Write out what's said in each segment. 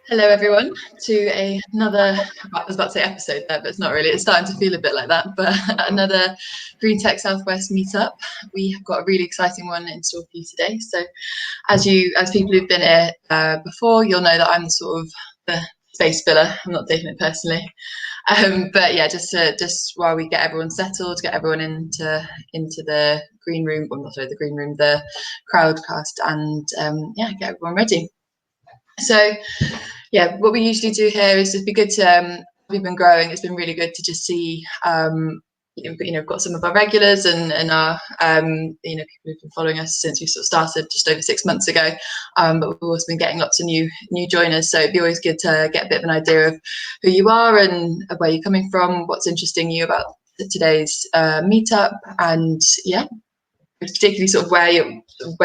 Hello everyone to another, I was about to say episode there, but it's not really, it's starting to feel a bit like that, but another Green Tech Southwest meetup. We have got a really exciting one in store for you today. So as people who've been here before, you'll know that I'm sort of the space filler. I'm not taking it personally. But yeah, just while we get everyone settled, get everyone into the green room, well not sorry, the green room, the crowdcast, and yeah, get everyone ready. So yeah, what we usually do here is it'd be good to we've been growing. It's been really good to just see we've got some of our regulars and our people who've been following us since we sort of started just over 6 months ago. But we've also been getting lots of new joiners, so it'd be always good to get a bit of an idea of who you are and where you're coming from, what's interesting you about today's meetup, and yeah, particularly sort of where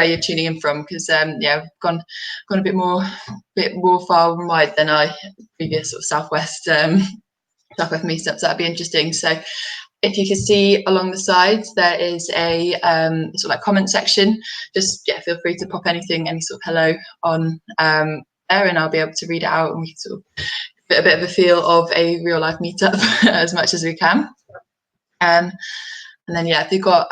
you're tuning in from, because yeah, I've gone a bit more far and wide than our previous sort of southwest meetups. So that'd be interesting. So if you can see along the sides, there is a sort of like comment section. Just yeah, feel free to pop anything, any sort of hello on there, and I'll be able to read it out, and we can sort of get a bit of a feel of a real life meetup as much as we can. And then yeah, if you've got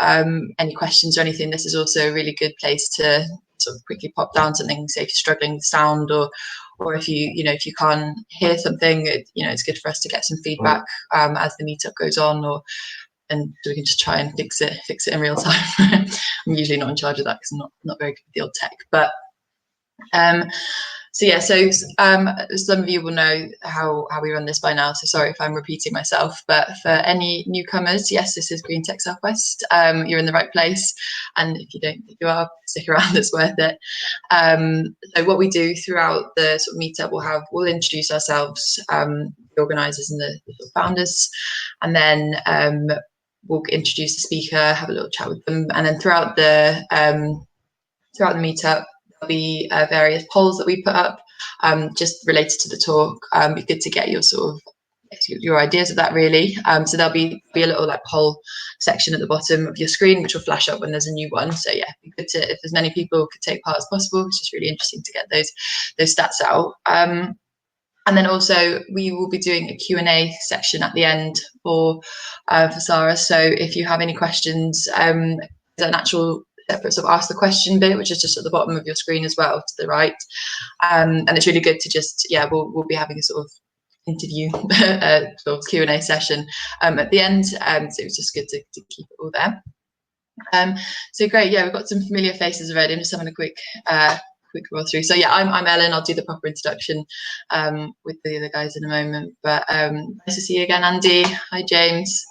any questions or anything, this is also a really good place to sort of quickly pop down something, say if you're struggling with sound, or if if you can't hear something, it's good for us to get some feedback as the meetup goes on, and so we can just try and fix it in real time. I'm usually not in charge of that because I'm not very good with the old tech, but so yeah, so some of you will know how we run this by now, so sorry if I'm repeating myself, but for any newcomers, yes, this is Green Tech Southwest. You're in the right place, and if you don't think you are, stick around, it's worth it. So what we do throughout the sort of meetup, we'll introduce ourselves, the organisers and the founders, and then we'll introduce the speaker, have a little chat with them, and then throughout the meetup, there'll be various polls that we put up, just related to the talk. It'd be good to get your sort of your ideas of that, really. So there'll be a little like poll section at the bottom of your screen, which will flash up when there's a new one. So yeah, it'd be good to, if as many people could take part as possible. It's just really interesting to get those stats out. And then also we will be doing a Q&A section at the end for Sara. So if you have any questions, there's an actual separate sort of ask the question bit, which is just at the bottom of your screen as well, to the right. And it's really good to just, yeah, we'll be having a sort of interview sort of Q&A session at the end. So it's just good to keep it all there. So great, yeah, we've got some familiar faces already. I'm just having a quick roll through. So yeah, I'm Ellen. I'll do the proper introduction with the other guys in a moment. But nice to see you again, Andy. Hi, James.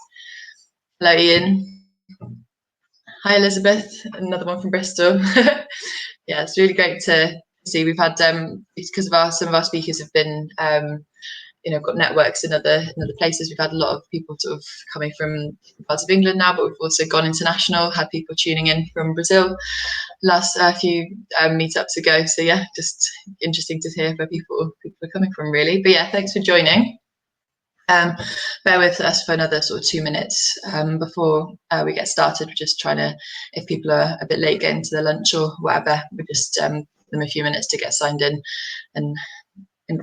Hello, Ian. Hi, Elizabeth, another one from Bristol. Yeah, it's really great to see. We've had, because of some of our speakers have been, got networks in other places. We've had a lot of people sort of coming from parts of England now, but we've also gone international, had people tuning in from Brazil last few meetups ago. So yeah, just interesting to hear where people are coming from, really. But yeah, thanks for joining. Bear with us for another sort of 2 minutes before we get started. We're just trying to, if people are a bit late getting to their lunch or whatever, we just give them a few minutes to get signed in and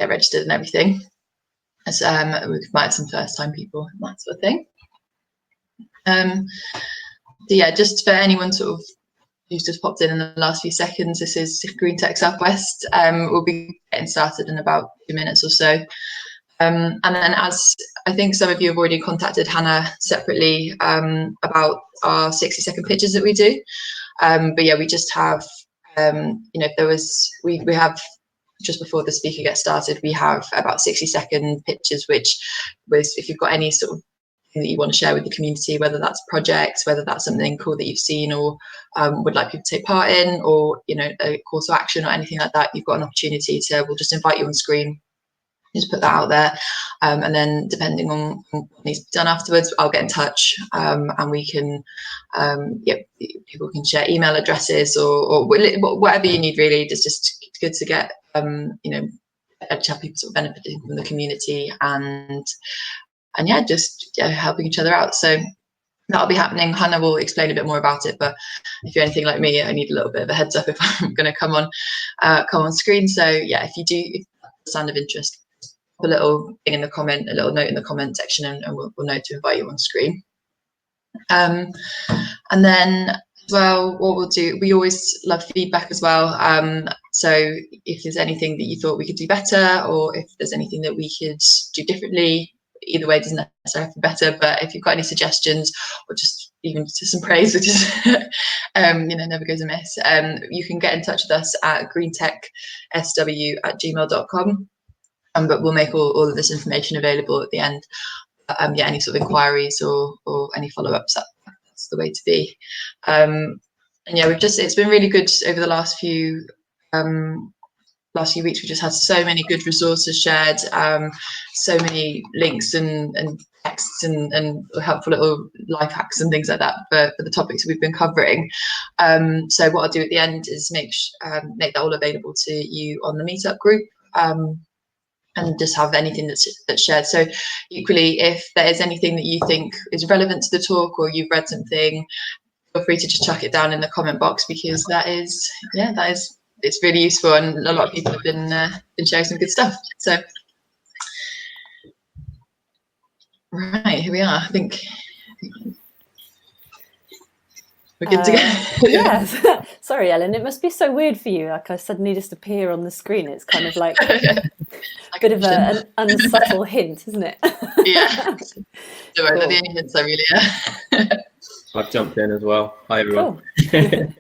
get registered and everything. As we might have some first time people and that sort of thing. So yeah, just for anyone sort of who's just popped in the last few seconds, this is Green Tech Southwest. We'll be getting started in about 2 minutes or so. And then, as I think some of you have already contacted Hannah separately about our 60-second pitches that we do. But yeah, we just have, we have, just before the speaker gets started, we have about 60-second pitches, which was, if you've got any sort of thing that you want to share with the community, whether that's projects, whether that's something cool that you've seen or would like people to take part in, or, a call to action or anything like that, you've got an opportunity to, we'll just invite you on screen. Just put that out there, and then depending on what needs to be done afterwards, I'll get in touch, and we can, people can share email addresses or whatever you need, really. It's just good to get, to have people sort of benefiting from the community and yeah, just helping each other out. So that'll be happening. Hannah will explain a bit more about it, but if you're anything like me, I need a little bit of a heads up if I'm going to come on screen. So yeah, if you do, sound of interest, put a little thing in the comment, a little note in the comment section, and we'll know to invite you on screen. And then as well, what we'll do, we always love feedback as well. So if there's anything that you thought we could do better, or if there's anything that we could do differently, either way, it doesn't necessarily have to be better, but if you've got any suggestions, or just even just some praise, which is never goes amiss, you can get in touch with us at greentechsw@gmail.com. But we'll make all of this information available at the end. Any sort of inquiries or any follow-ups, that's the way to be. And yeah, it's been really good over the last few weeks. We just had so many good resources shared, so many links and texts and helpful little life hacks and things like that for the topics we've been covering. So what I'll do at the end is make that all available to you on the meetup group. And just have anything that's shared. So equally, if there is anything that you think is relevant to the talk, or you've read something, feel free to just chuck it down in the comment box, because it's really useful, and a lot of people have been sharing some good stuff. So right, here we are. I think we're good to go. Yes. Sorry, Ellen, it must be so weird for you. Like I suddenly just appear on the screen. It's kind of like a bit of an unsubtle hint, isn't it? Yeah. Don't worry, they're the only hints I really I've jumped in as well. Hi, everyone. Cool.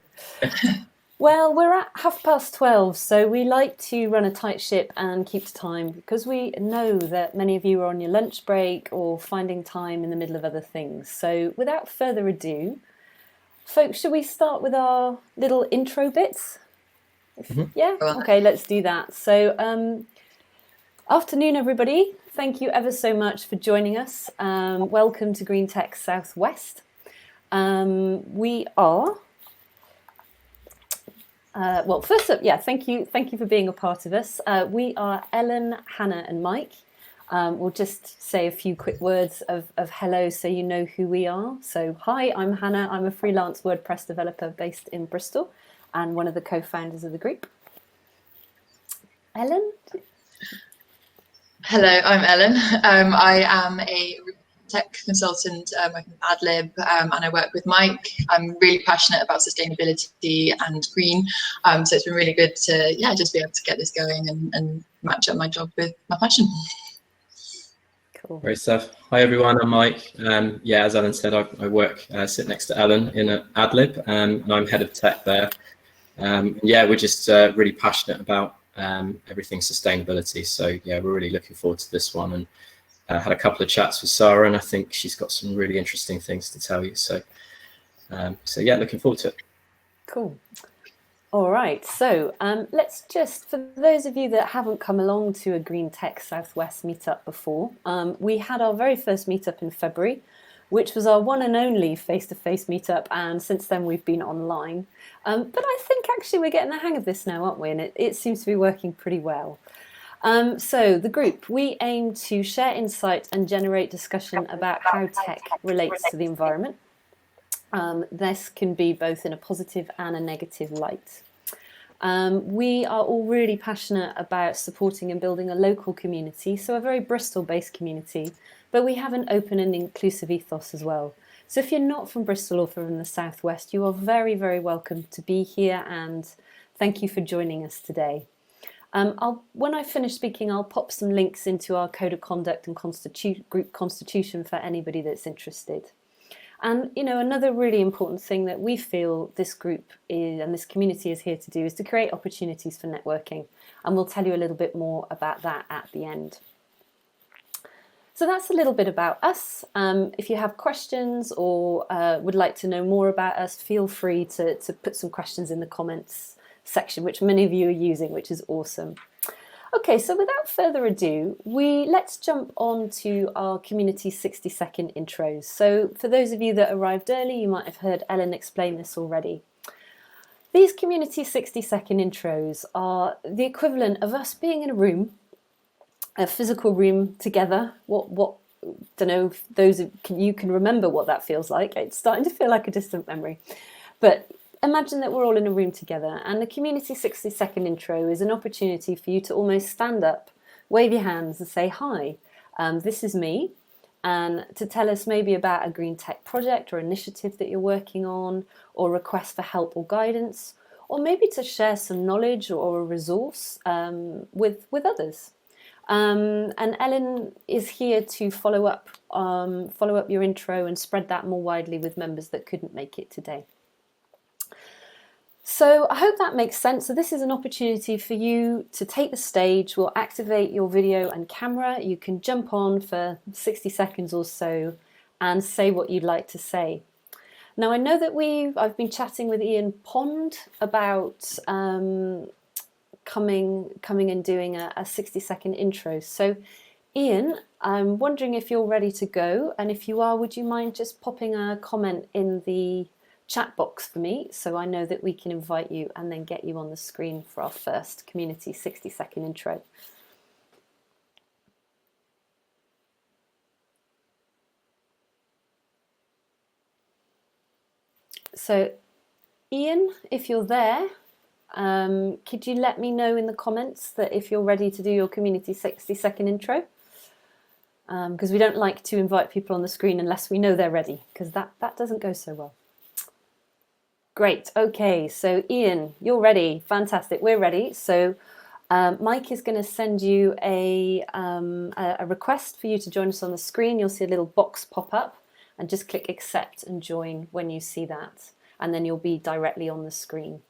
Well, we're at 12:30, so we like to run a tight ship and keep to time, because we know that many of you are on your lunch break or finding time in the middle of other things. So without further ado, folks, should we start with our little intro bits? Yeah? Okay, let's do that. So, afternoon, everybody. Thank you ever so much for joining us. Welcome to Green Tech Southwest. We are... well, first up, thank you for being a part of us. We are Ellen, Hannah and Mike. We'll just say a few quick words of hello so you know who we are. So hi, I'm Hannah. I'm a freelance WordPress developer based in Bristol and one of the co-founders of the group. Ellen? Hello, I'm Ellen. I am a tech consultant working with AdLib, and I work with Mike. I'm really passionate about sustainability and green, so it's been really good to just be able to get this going and match up my job with my passion. Cool. Great stuff. Hi everyone, I'm Mike. As Ellen said, I work sit next to Ellen in AdLib, and I'm head of tech there. We're just really passionate about everything sustainability. So we're really looking forward to this one, and had a couple of chats with Sara, and I think she's got some really interesting things to tell you. So looking forward to it. Cool. All right, so let's just, for those of you that haven't come along to a Green Tech Southwest meetup before, we had our very first meetup in February, which was our one and only face-to-face meetup, and since then we've been online. But I think actually we're getting the hang of this now, aren't we? And it seems to be working pretty well. So the group, we aim to share insight and generate discussion about how tech relates to the environment. This can be both in a positive and a negative light. We are all really passionate about supporting and building a local community, so a very Bristol-based community, but we have an open and inclusive ethos as well. So if you're not from Bristol or from the Southwest, you are very, very welcome to be here, and thank you for joining us today. When I finish speaking, I'll pop some links into our code of conduct and group constitution for anybody that's interested. And, another really important thing that we feel this group is, and this community is here to do, is to create opportunities for networking. And we'll tell you a little bit more about that at the end. So that's a little bit about us. If you have questions or would like to know more about us, feel free to put some questions in the comments section, which many of you are using, which is awesome. Okay, so without further ado, let's jump on to our community 60-second intros. So for those of you that arrived early, you might have heard Ellen explain this already. These community 60-second intros are the equivalent of us being in a room, a physical room together. Don't know if those of you can remember what that feels like. It's starting to feel like a distant memory. But imagine that we're all in a room together, and the community 60-second intro is an opportunity for you to almost stand up wave your hands and say hi. This is me, and to tell us maybe about a green tech project or initiative that you're working on, or request for help or guidance, or maybe to share some knowledge or a resource with others. And Ellen is here to follow up your intro and spread that more widely with members that couldn't make it today. So I hope that makes sense. So this is an opportunity for you to take the stage. We'll activate your video and camera. You can jump on for 60 seconds or so and say what you'd like to say. Now I know that I've been chatting with Ian Pond about coming and doing a 60-second intro. So Ian, I'm wondering if you're ready to go, and if you are, would you mind just popping a comment in the chat box for me so I know that we can invite you and then get you on the screen for our first community 60-second intro. So Ian, if you're there, could you let me know in the comments that if you're ready to do your community 60-second intro? Because we don't like to invite people on the screen unless we know they're ready, because that doesn't go so well. Great, okay, so Ian, you're ready, fantastic, we're ready. So Mike is going to send you a request for you to join us on the screen. You'll see a little box pop up, and just click accept and join when you see that, and then you'll be directly on the screen.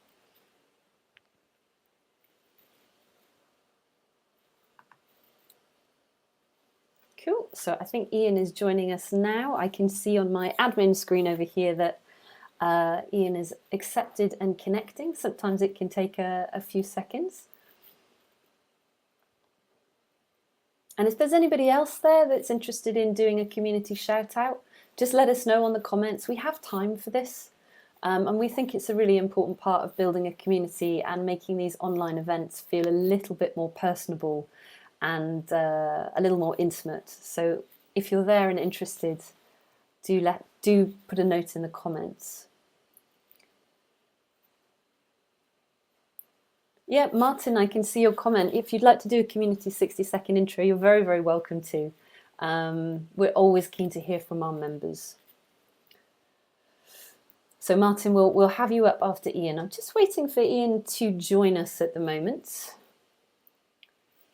Cool, so I think Ian is joining us now. I can see on my admin screen over here that Ian is accepted and connecting. Sometimes it can take a few seconds. And if there's anybody else there that's interested in doing a community shout out, just let us know on the comments. We have time for this, and we think it's a really important part of building a community and making these online events feel a little bit more personable and a little more intimate. So if you're there and interested, do put a note in the comments. Yeah, Martin, I can see your comment. If you'd like to do a community 60-second intro, you're very, very welcome to. We're always keen to hear from our members. So Martin, we'll have you up after Ian. I'm just waiting for Ian to join us at the moment.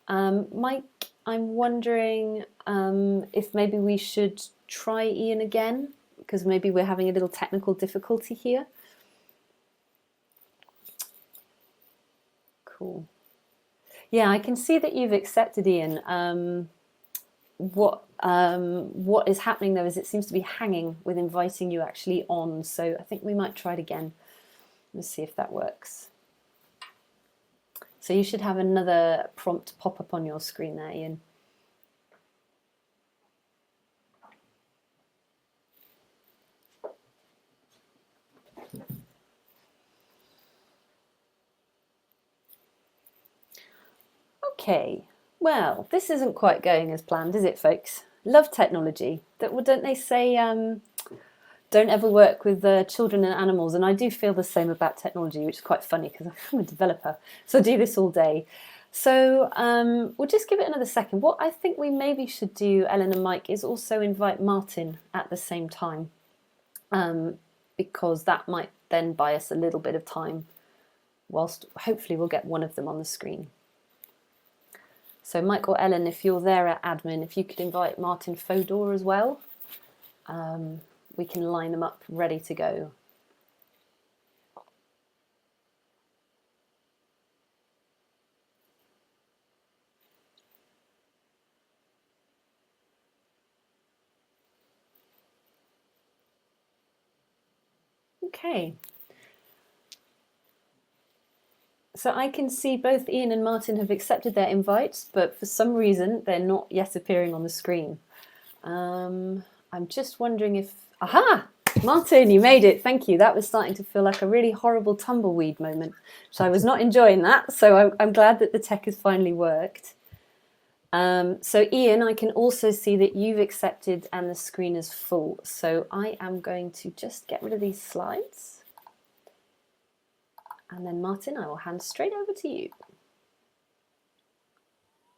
Mike, I'm wondering if maybe we should try Ian again, because maybe we're having a little technical difficulty here. Cool. Yeah, I can see that you've accepted, Ian. What is happening though is it seems to be hanging with inviting you actually on. So I think we might try it again. Let's see if that works. So you should have another prompt pop up on your screen there, Ian. Okay, well, this isn't quite going as planned, is it, folks? Love technology. Don't they say don't ever work with children and animals? And I do feel the same about technology, which is quite funny because I'm a developer, so I do this all day. So we'll just give it another second. What I think we maybe should do, Ellen and Mike, is also invite Martin at the same time, because that might then buy us a little bit of time, whilst hopefully we'll get one of them on the screen. So Mike or Ellen, if you're there at admin, if you could invite Martin Fodor as well, we can line them up ready to go. Okay. So I can see both Ian and Martin have accepted their invites, but for some reason they're not yet appearing on the screen. I'm just wondering if... Aha! Martin, you made it. Thank you. That was starting to feel like a really horrible tumbleweed moment. So I was not enjoying that. So I'm glad that the tech has finally worked. So Ian, I can also see that you've accepted and the screen is full. So I am going to just get rid of these slides. And then Martin, I will hand straight over to you.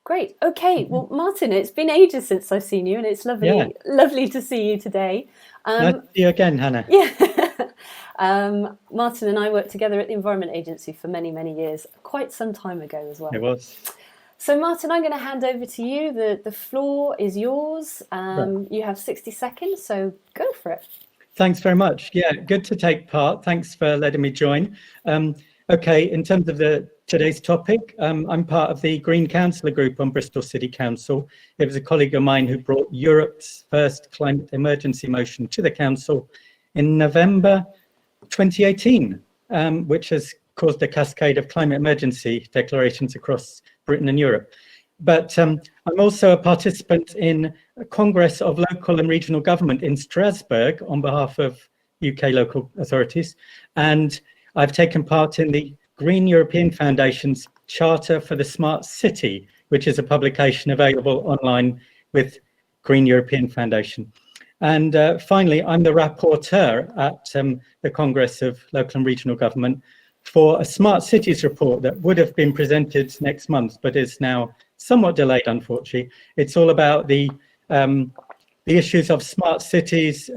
Great. Okay. Well, Martin, it's been ages since I've seen you, and it's lovely to see you today. Nice to see you again, Hannah. Yeah. Martin and I worked together at the Environment Agency for many, many years, quite some time ago as well. It was. So, Martin, I'm going to hand over to you. The floor is yours. Right. You have 60 seconds, so go for it. Thanks very much. Yeah, good to take part. Thanks for letting me join. Okay, in terms of today's topic, I'm part of the Green Councillor group on Bristol City Council. It was a colleague of mine who brought Europe's first climate emergency motion to the council in November 2018, which has caused a cascade of climate emergency declarations across Britain and Europe. But I'm also a participant in a Congress of Local and Regional Government in Strasbourg on behalf of UK local authorities. And I've taken part in the Green European Foundation's Charter for the Smart City, which is a publication available online with Green European Foundation. And finally, I'm the rapporteur at the Congress of Local and Regional Government for a Smart Cities report that would have been presented next month, but is now somewhat delayed, unfortunately. It's all about the issues of smart cities,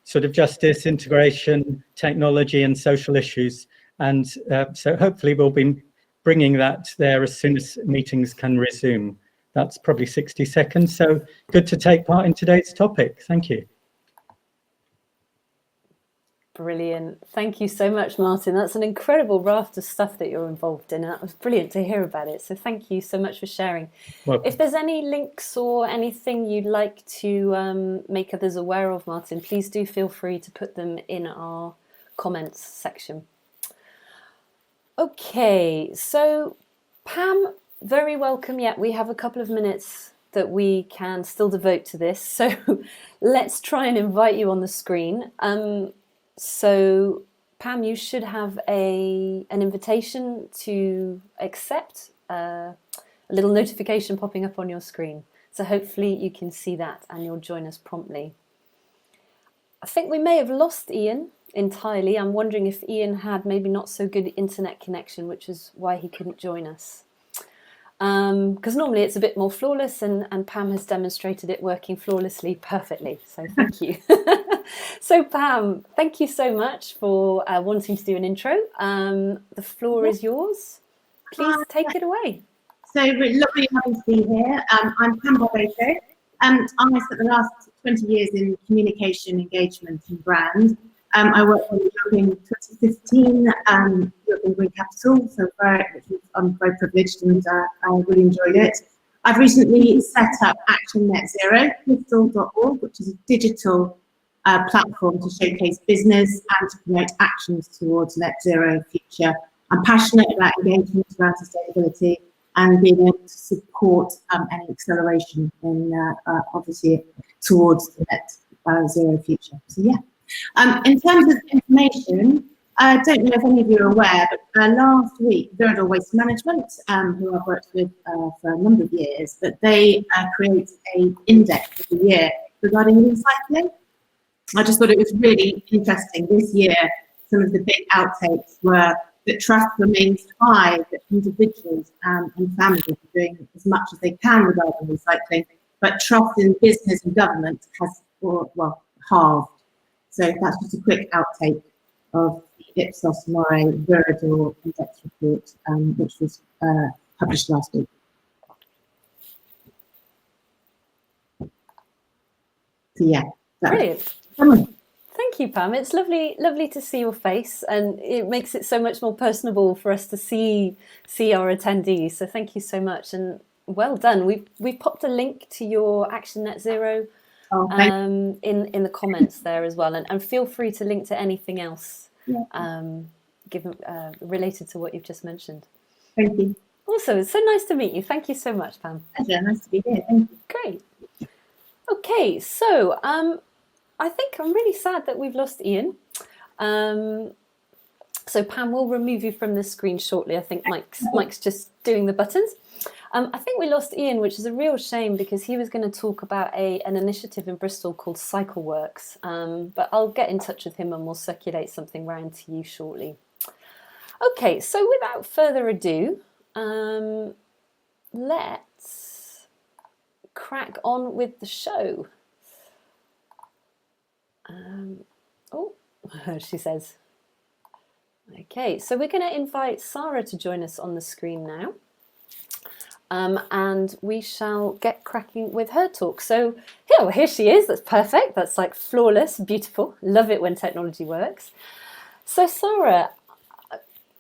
sort of justice, integration, technology, and social issues. And so hopefully we'll be bringing that there as soon as meetings can resume. That's probably 60 seconds. So good to take part in today's topic. Thank you. Brilliant. Thank you so much, Martin. That's an incredible raft of stuff that you're involved in. That was brilliant to hear about it. So thank you so much for sharing. Welcome. If there's any links or anything you'd like to make others aware of, Martin, please do feel free to put them in our comments section. Okay, so Pam, very welcome. Yeah, we have a couple of minutes that we can still devote to this. So let's try and invite you on the screen. So Pam, you should have an invitation to accept, a little notification popping up on your screen. So hopefully you can see that and you'll join us promptly. I think we may have lost Ian entirely. I'm wondering if Ian had maybe not so good internet connection, which is why he couldn't join us. Because normally it's a bit more flawless, and Pam has demonstrated it working flawlessly perfectly. So thank you. So Pam, thank you so much for wanting to do an intro. The floor is yours. Please take it away. So lovely having to be here. I'm Pam Barbato. I spent the last 20 years in communication, engagement and brand. I worked on the European 2015 European Green Capital, so I'm very privileged and I really enjoyed it. I've recently set up Action Net Zero, crystal.org, which is a digital platform to showcase business and to promote actions towards net zero future. I'm passionate about engagement around sustainability and being able to support any acceleration in obviously towards the net zero future. So yeah. In terms of information, I don't know if any of you are aware, but last week, Viridor Waste Management, who I've worked with for a number of years, but they create an index of the year regarding recycling. I just thought it was really interesting. This year, some of the big outtakes were that trust remains high, that individuals and families are doing as much as they can regarding recycling, but trust in business and government has, halved. So that's just a quick outtake of the Ipsos Mori Viridor Index report, which was published last week. So yeah, brilliant. Thank you, Pam. It's lovely to see your face, and it makes it so much more personable for us to see our attendees. So thank you so much, and well done. We've popped a link to your Action Net Zero in the comments there as well, and feel free to link to anything else given related to what you've just mentioned. Thank you. Also, it's so nice to meet you. Thank you so much, Pam. Pleasure. Nice to be here. Thank you. Great. Okay, so I think I'm really sad that we've lost Ian. So Pam will remove you from the screen shortly. I think Mike's just doing the buttons. I think we lost Ian, which is a real shame because he was going to talk about an initiative in Bristol called CycleWorks. But I'll get in touch with him and we'll circulate something round to you shortly. Okay, so without further ado, let's let's crack on with the show. Oh, she says. Okay, so we're going to invite Sara to join us on the screen now. And we shall get cracking with her talk. So here she is. That's perfect. That's like flawless, beautiful. Love it when technology works. So Sara,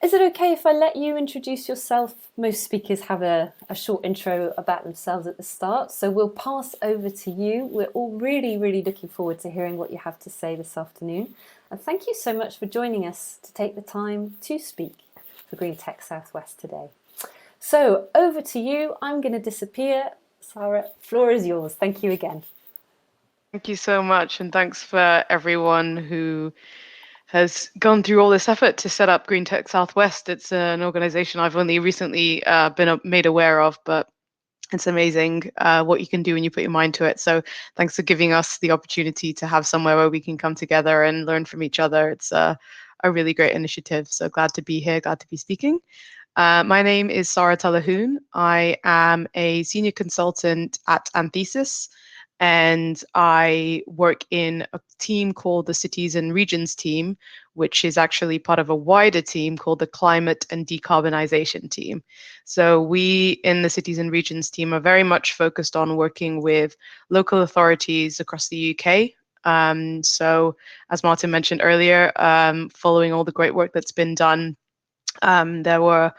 is it okay if I let you introduce yourself? Most speakers have a short intro about themselves at the start. So we'll pass over to you. We're all really, really looking forward to hearing what you have to say this afternoon. And thank you so much for joining us to take the time to speak for Green Tech Southwest today. So over to you. I'm going to disappear. Sara, floor is yours. Thank you again. Thank you so much. And thanks for everyone who has gone through all this effort to set up Green Tech Southwest. It's an organization I've only recently been made aware of, but it's amazing what you can do when you put your mind to it. So thanks for giving us the opportunity to have somewhere where we can come together and learn from each other. It's a really great initiative. So glad to be here, glad to be speaking. My name is Sara Telahoun. I am a senior consultant at Anthesis, and I work in a team called the Cities and Regions team, which is actually part of a wider team called the Climate and Decarbonization team. So we in the Cities and Regions team are very much focused on working with local authorities across the UK. So as Martin mentioned earlier, following all the great work that's been done, there are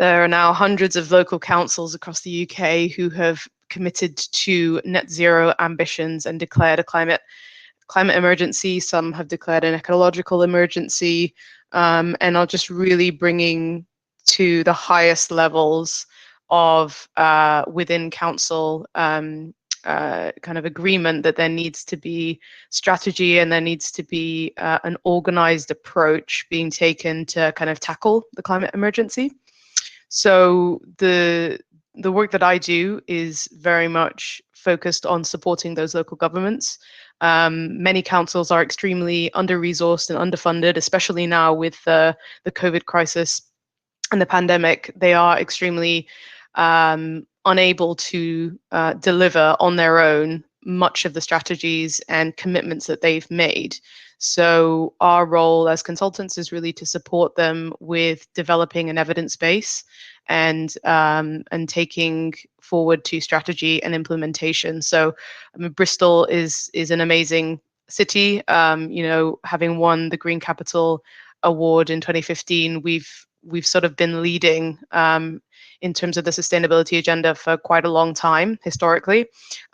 now hundreds of local councils across the UK who have committed to net zero ambitions and declared a climate emergency. Some have declared an ecological emergency, and are just really bringing to the highest levels of within council kind of agreement that there needs to be strategy and there needs to be an organized approach being taken to kind of tackle the climate emergency. So the work that I do is very much focused on supporting those local governments. Many councils are extremely under-resourced and underfunded, especially now with the COVID crisis and the pandemic. They are extremely unable to deliver on their own much of the strategies and commitments that they've made. So our role as consultants is really to support them with developing an evidence base and taking forward to strategy and implementation. So I mean, Bristol is an amazing city. Having won the Green Capital Award in 2015, we've sort of been leading in terms of the sustainability agenda for quite a long time historically.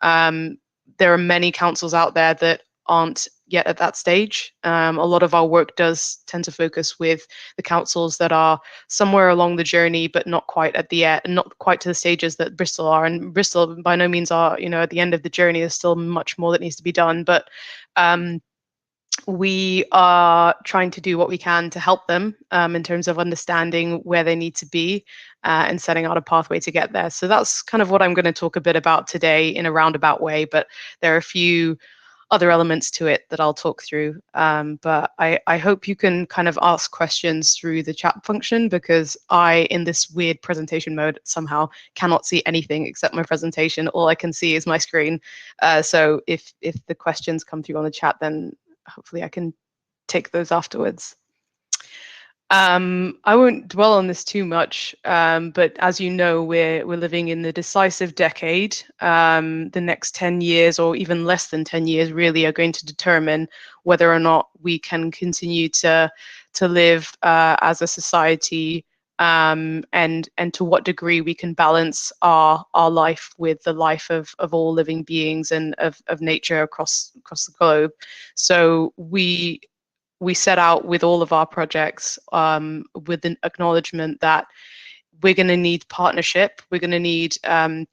There are many councils out there that aren't yet at that stage. A lot of our work does tend to focus with the councils that are somewhere along the journey, but not quite at the end, not quite to the stages that Bristol are. And Bristol by no means are, at the end of the journey. There's still much more that needs to be done. But we are trying to do what we can to help them in terms of understanding where they need to be and setting out a pathway to get there. So that's kind of what I'm going to talk a bit about today in a roundabout way, but there are a few other elements to it that I'll talk through. But I hope you can kind of ask questions through the chat function, because I, in this weird presentation mode, somehow cannot see anything except my presentation. All I can see is my screen. So if the questions come through on the chat, then hopefully I can take those afterwards. I won't dwell on this too much, but as you know, we're living in the decisive decade. The next 10 years, or even less than 10 years, really are going to determine whether or not we can continue to live as a society, and to what degree we can balance our life with the life of all living beings and of nature across the globe. So we set out with all of our projects with an acknowledgement that we're going to need partnership. We're going to need a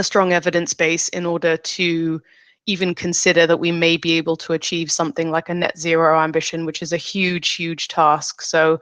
strong evidence base in order to even consider that we may be able to achieve something like a net zero ambition, which is a huge, huge task. So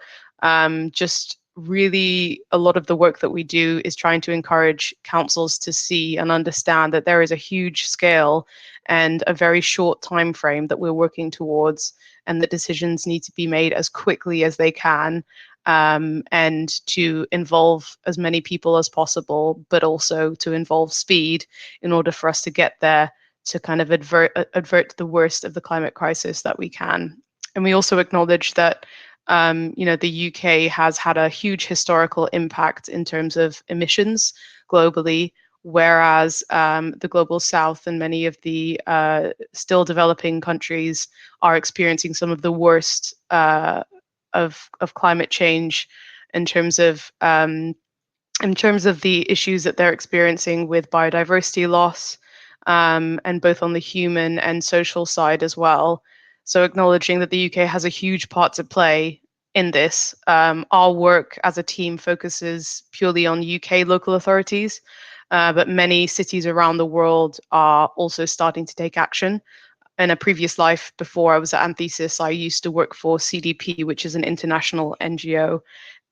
just really a lot of the work that we do is trying to encourage councils to see and understand that there is a huge scale and a very short time frame that we're working towards, and that decisions need to be made as quickly as they can, and to involve as many people as possible, but also to involve speed in order for us to get there, to kind of advert the worst of the climate crisis that we can. And we also acknowledge that the UK has had a huge historical impact in terms of emissions globally, whereas the global south and many of the still developing countries are experiencing some of the worst of climate change in terms of the issues that they're experiencing with biodiversity loss, and both on the human and social side as well. So acknowledging that the UK has a huge part to play in this. Our work as a team focuses purely on UK local authorities, but many cities around the world are also starting to take action. In a previous life, before I was at Anthesis, I used to work for CDP, which is an international NGO.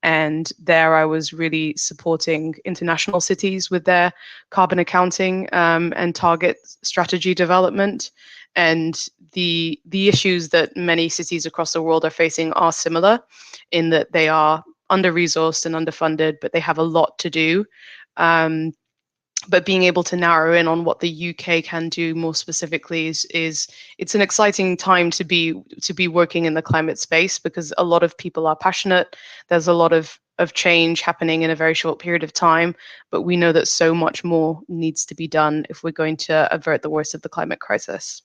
And there I was really supporting international cities with their carbon accounting and target strategy development. And the issues that many cities across the world are facing are similar in that they are under-resourced and underfunded, but they have a lot to do. But being able to narrow in on what the UK can do more specifically is it's an exciting time to be working in the climate space, because a lot of people are passionate. There's a lot of change happening in a very short period of time, but we know that so much more needs to be done if we're going to avert the worst of the climate crisis.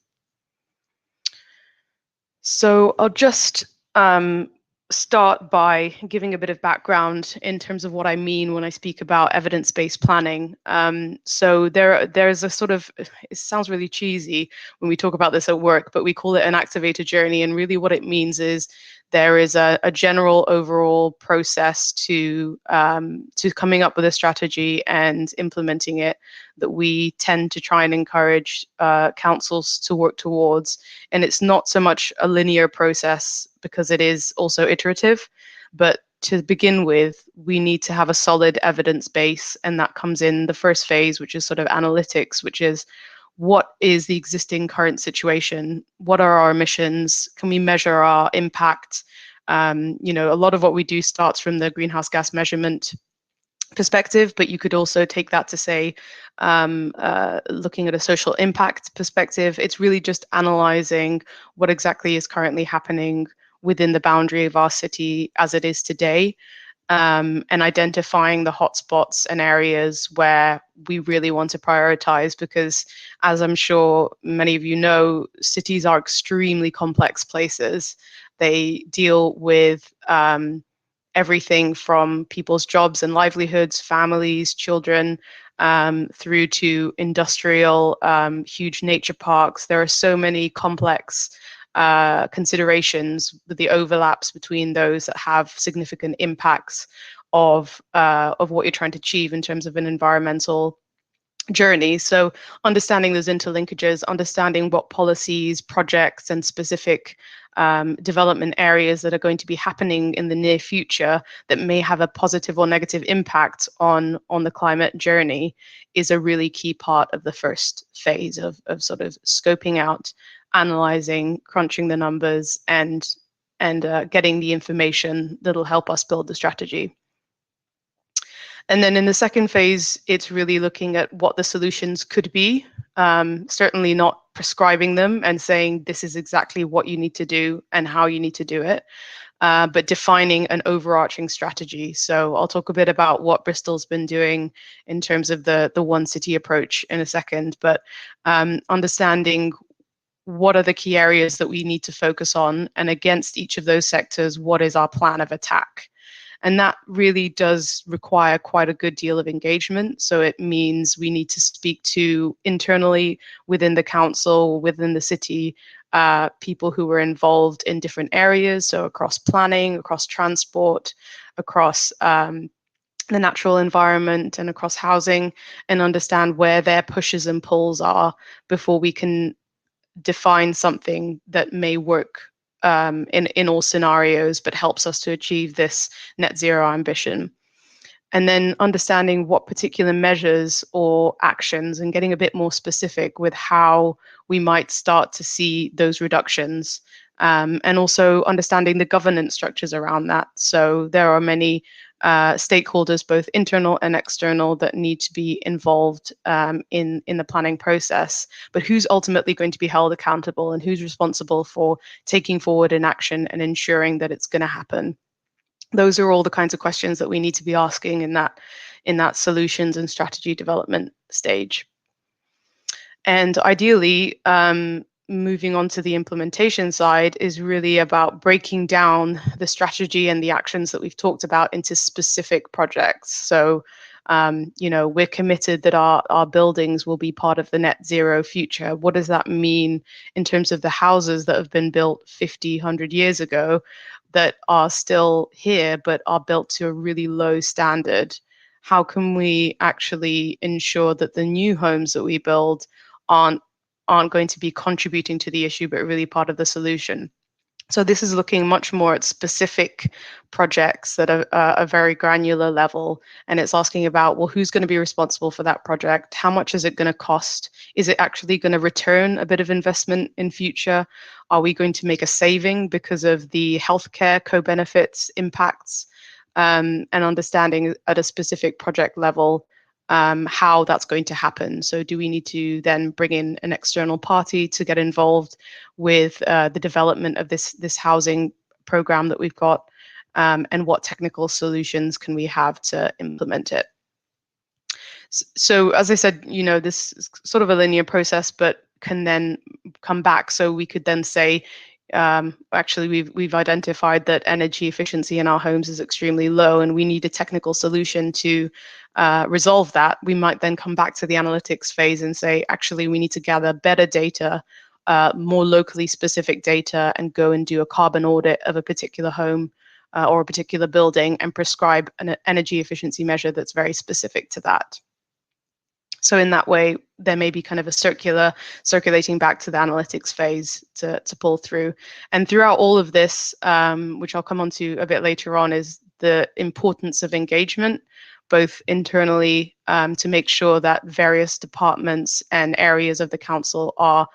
So I'll just start by giving a bit of background in terms of what I mean when I speak about evidence-based planning. So there's a sort of, it sounds really cheesy when we talk about this at work, but we call it an activator journey. And really what it means is there is a general overall process to coming up with a strategy and implementing it that we tend to try and encourage councils to work towards. And it's not so much a linear process because it is also iterative, but to begin with, we need to have a solid evidence base, and that comes in the first phase, which is sort of analytics, which is what is the existing current situation? What are our emissions? Can we measure our impact? A lot of what we do starts from the greenhouse gas measurement perspective, but you could also take that to say, looking at a social impact perspective. It's really just analyzing what exactly is currently happening within the boundary of our city as it is today, and identifying the hotspots and areas where we really want to prioritize, because as I'm sure many of you know, cities are extremely complex places. They deal with everything from people's jobs and livelihoods, families, children, through to industrial, huge nature parks. There are so many complex considerations with the overlaps between those that have significant impacts of what you're trying to achieve in terms of an environmental journey. So understanding those interlinkages, understanding what policies, projects, and specific development areas that are going to be happening in the near future that may have a positive or negative impact on the climate journey is a really key part of the first phase of sort of scoping out, analyzing, crunching the numbers, and getting the information that'll help us build the strategy. And then in the second phase, it's really looking at what the solutions could be, certainly not prescribing them and saying this is exactly what you need to do and how you need to do it, but defining an overarching strategy. So I'll talk a bit about what Bristol's been doing in terms of the one city approach in a second, but understanding what are the key areas that we need to focus on, and against each of those sectors, what is our plan of attack? And that really does require quite a good deal of engagement. So it means we need to speak to internally within the council, within the city, people who are involved in different areas. So across planning, across transport, across the natural environment, and across housing, and understand where their pushes and pulls are before we can define something that may work in all scenarios, but helps us to achieve this net zero ambition. And then understanding what particular measures or actions, and getting a bit more specific with how we might start to see those reductions. and also understanding the governance structures around that. So there are many stakeholders, both internal and external, that need to be involved in the planning process. But who's ultimately going to be held accountable, and who's responsible for taking forward an action and ensuring that it's going to happen? Those are all the kinds of questions that we need to be asking in that solutions and strategy development stage. And ideally, moving on to the implementation side is really about breaking down the strategy and the actions that we've talked about into specific projects. So, we're committed that our buildings will be part of the net zero future. What does that mean in terms of the houses that have been built 50, 100 years ago that are still here, but are built to a really low standard? How can we actually ensure that the new homes that we build aren't going to be contributing to the issue, but really part of the solution? So this is looking much more at specific projects that are a very granular level, and it's asking about, well, who's going to be responsible for that project? How much is it going to cost? Is it actually going to return a bit of investment in future? Are we going to make a saving because of the healthcare co-benefits impacts? And understanding at a specific project level how that's going to happen. So do we need to then bring in an external party to get involved with the development of this housing program that we've got, and what technical solutions can we have to implement it? So as I said, this is sort of a linear process, but can then come back. So we could then say, actually, we've identified that energy efficiency in our homes is extremely low, and we need a technical solution to resolve that. We might then come back to the analytics phase and say, actually, we need to gather better data, more locally specific data, and go and do a carbon audit of a particular home or a particular building and prescribe an energy efficiency measure that's very specific to that. So in that way, there may be kind of a circulating back to the analytics phase to pull through. And throughout all of this, which I'll come on to a bit later on, is the importance of engagement, both internally to make sure that various departments and areas of the council are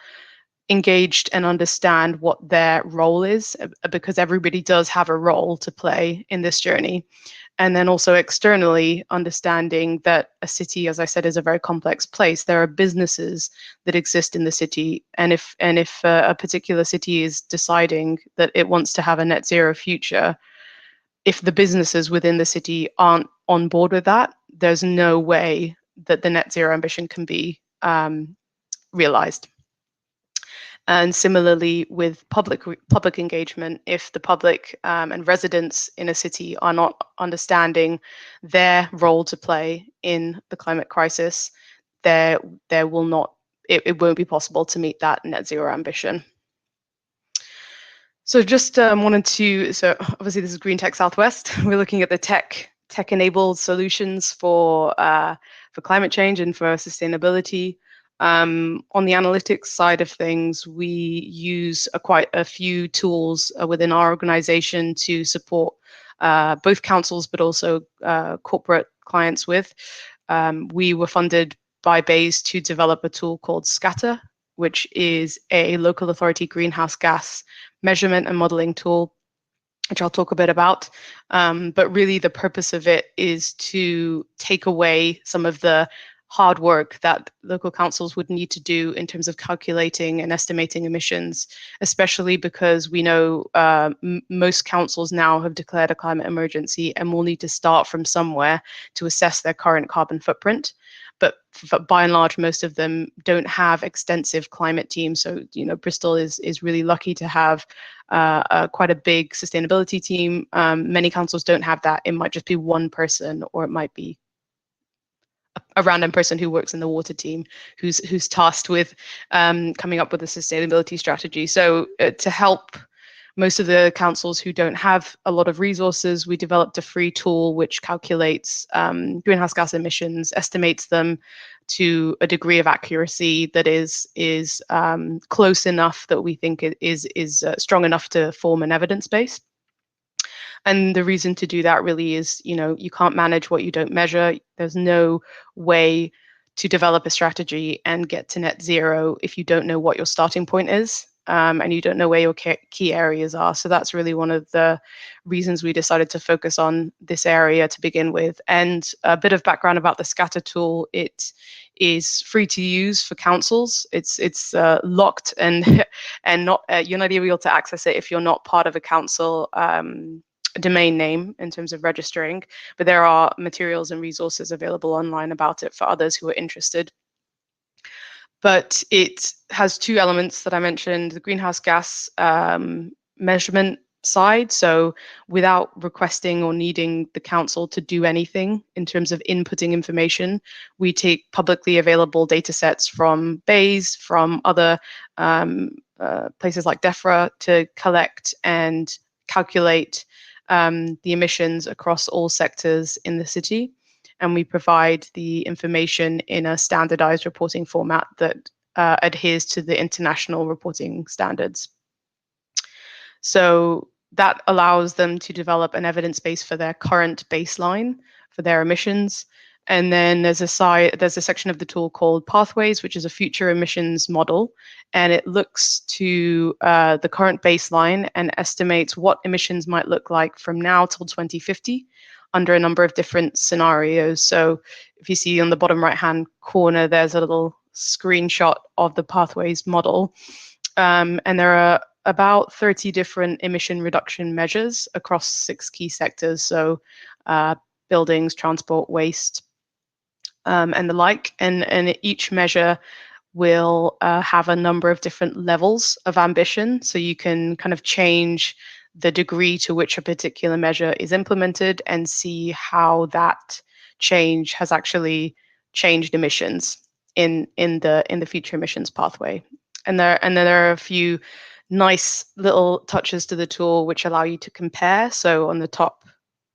engaged and understand what their role is, because everybody does have a role to play in this journey. And then also externally, understanding that a city, as I said, is a very complex place. There are businesses that exist in the city, and if a particular city is deciding that it wants to have a net zero future, if the businesses within the city aren't on board with that, there's no way that the net zero ambition can be realized. And similarly with public engagement, if the public and residents in a city are not understanding their role to play in the climate crisis, it won't be possible to meet that net zero ambition. So just so obviously this is Green Tech Southwest. We're looking at the tech-enabled solutions for climate change and for sustainability. On the analytics side of things, we use quite a few tools within our organization to support both councils, but also corporate clients with. We were funded by BEIS to develop a tool called Scatter, which is a local authority greenhouse gas measurement and modeling tool, which I'll talk a bit about. But really the purpose of it is to take away some of the hard work that local councils would need to do in terms of calculating and estimating emissions, especially because we know most councils now have declared a climate emergency and will need to start from somewhere to assess their current carbon footprint. But by and large, most of them don't have extensive climate teams. So, Bristol is really lucky to have quite a big sustainability team. Many councils don't have that. It might just be one person, or it might be a random person who works in the water team who's tasked with coming up with a sustainability strategy. So to help most of the councils who don't have a lot of resources, we developed a free tool which calculates greenhouse gas emissions, estimates them to a degree of accuracy that is close enough that we think it is strong enough to form an evidence base. And the reason to do that really is, you can't manage what you don't measure. There's no way to develop a strategy and get to net zero if you don't know what your starting point is. and you don't know where your key areas are. So that's really one of the reasons we decided to focus on this area to begin with. And a bit of background about the scatter tool: it is free to use for councils. It's locked and and not you're not able to access it if you're not part of a council domain name in terms of registering, but there are materials and resources available online about it for others who are interested. But it has two elements that I mentioned: the greenhouse gas measurement side. So without requesting or needing the council to do anything in terms of inputting information, we take publicly available data sets from BEIS, from other places like DEFRA, to collect and calculate the emissions across all sectors in the city. And we provide the information in a standardized reporting format that adheres to the international reporting standards. So that allows them to develop an evidence base for their current baseline for their emissions. And then there's a section of the tool called Pathways, which is a future emissions model, and it looks to the current baseline and estimates what emissions might look like from now till 2050 under a number of different scenarios. So if you see on the bottom right-hand corner, there's a little screenshot of the Pathways model, and there are about 30 different emission reduction measures across 6 key sectors. So buildings, transport, waste, and the like. And each measure will have a number of different levels of ambition. So you can kind of change the degree to which a particular measure is implemented and see how that change has actually changed emissions in the future emissions pathway. And then there are a few nice little touches to the tool which allow you to compare. So on the top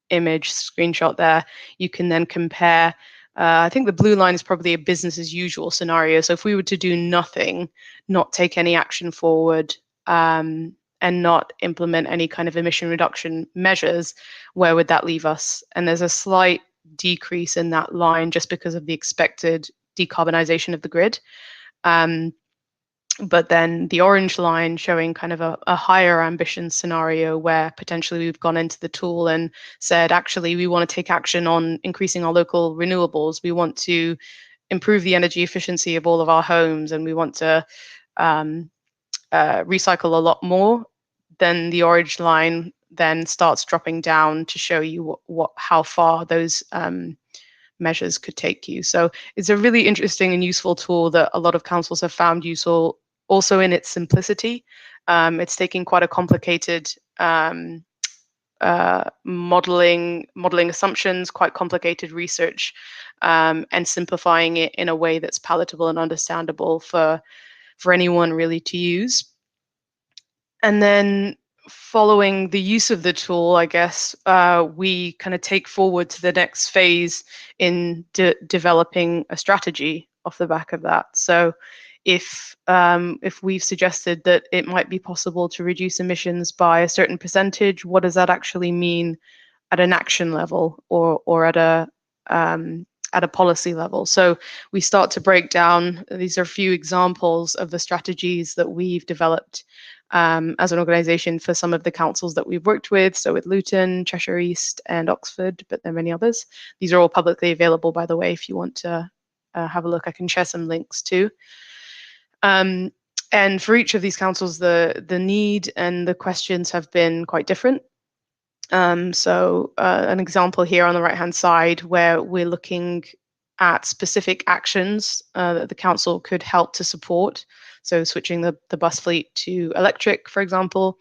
image screenshot there, you can then compare. I think the blue line is probably a business as usual scenario. So if we were to do nothing, not take any action forward, and not implement any kind of emission reduction measures, where would that leave us? And there's a slight decrease in that line just because of the expected decarbonization of the grid. But then the orange line showing kind of a higher ambition scenario where potentially we've gone into the tool and said, actually, we want to take action on increasing our local renewables. We want to improve the energy efficiency of all of our homes, and we want to recycle a lot more. Then the orange line then starts dropping down to show you how far those measures could take you. So it's a really interesting and useful tool that a lot of councils have found useful, also in its simplicity. It's taking quite a complicated modeling assumptions, quite complicated research, and simplifying it in a way that's palatable and understandable for anyone really to use. And then following the use of the tool, I guess, we kind of take forward to the next phase in developing a strategy off the back of that. So if we've suggested that it might be possible to reduce emissions by a certain percentage, what does that actually mean at an action level or at a policy level? So we start to break down. These are a few examples of the strategies that we've developed as an organisation for some of the councils that we've worked with. So with Luton, Cheshire East, and Oxford, but there are many others. These are all publicly available, by the way, if you want to have a look. I can share some links too. And for each of these councils, the need and the questions have been quite different. So an example here on the right-hand side where we're looking at specific actions that the council could help to support. So switching the bus fleet to electric, for example.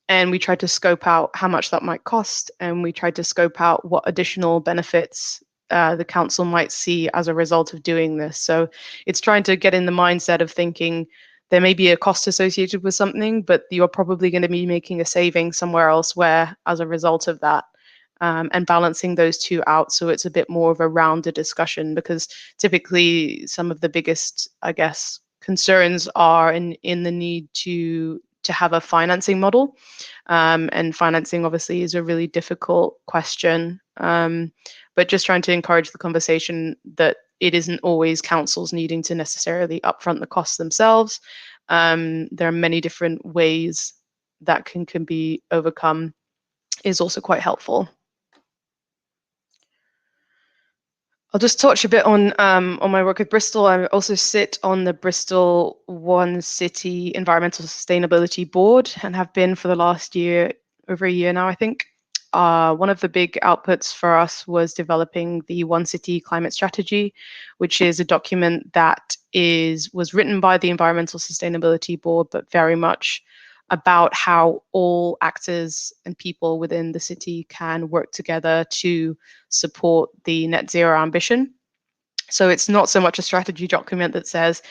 And we tried to scope out how much that might cost. And we tried to scope out what additional benefits the council might see as a result of doing this. So it's trying to get in the mindset of thinking there may be a cost associated with something, but you're probably going to be making a saving somewhere elsewhere as a result of that, and balancing those two out so it's a bit more of a rounded discussion, because typically some of the biggest, I guess, concerns are in the need to have a financing model, and financing obviously is a really difficult question, but just trying to encourage the conversation that it isn't always councils needing to necessarily upfront the costs themselves, there are many different ways that can be overcome, is also quite helpful. I'll just touch a bit on my work with Bristol. I also sit on the Bristol One City Environmental Sustainability Board and have been for the last year, over a year now, I think. One of the big outputs for us was developing the One City Climate Strategy, which is a document that was written by the Environmental Sustainability Board, but very much about how all actors and people within the city can work together to support the net zero ambition. So it's not so much a strategy document that says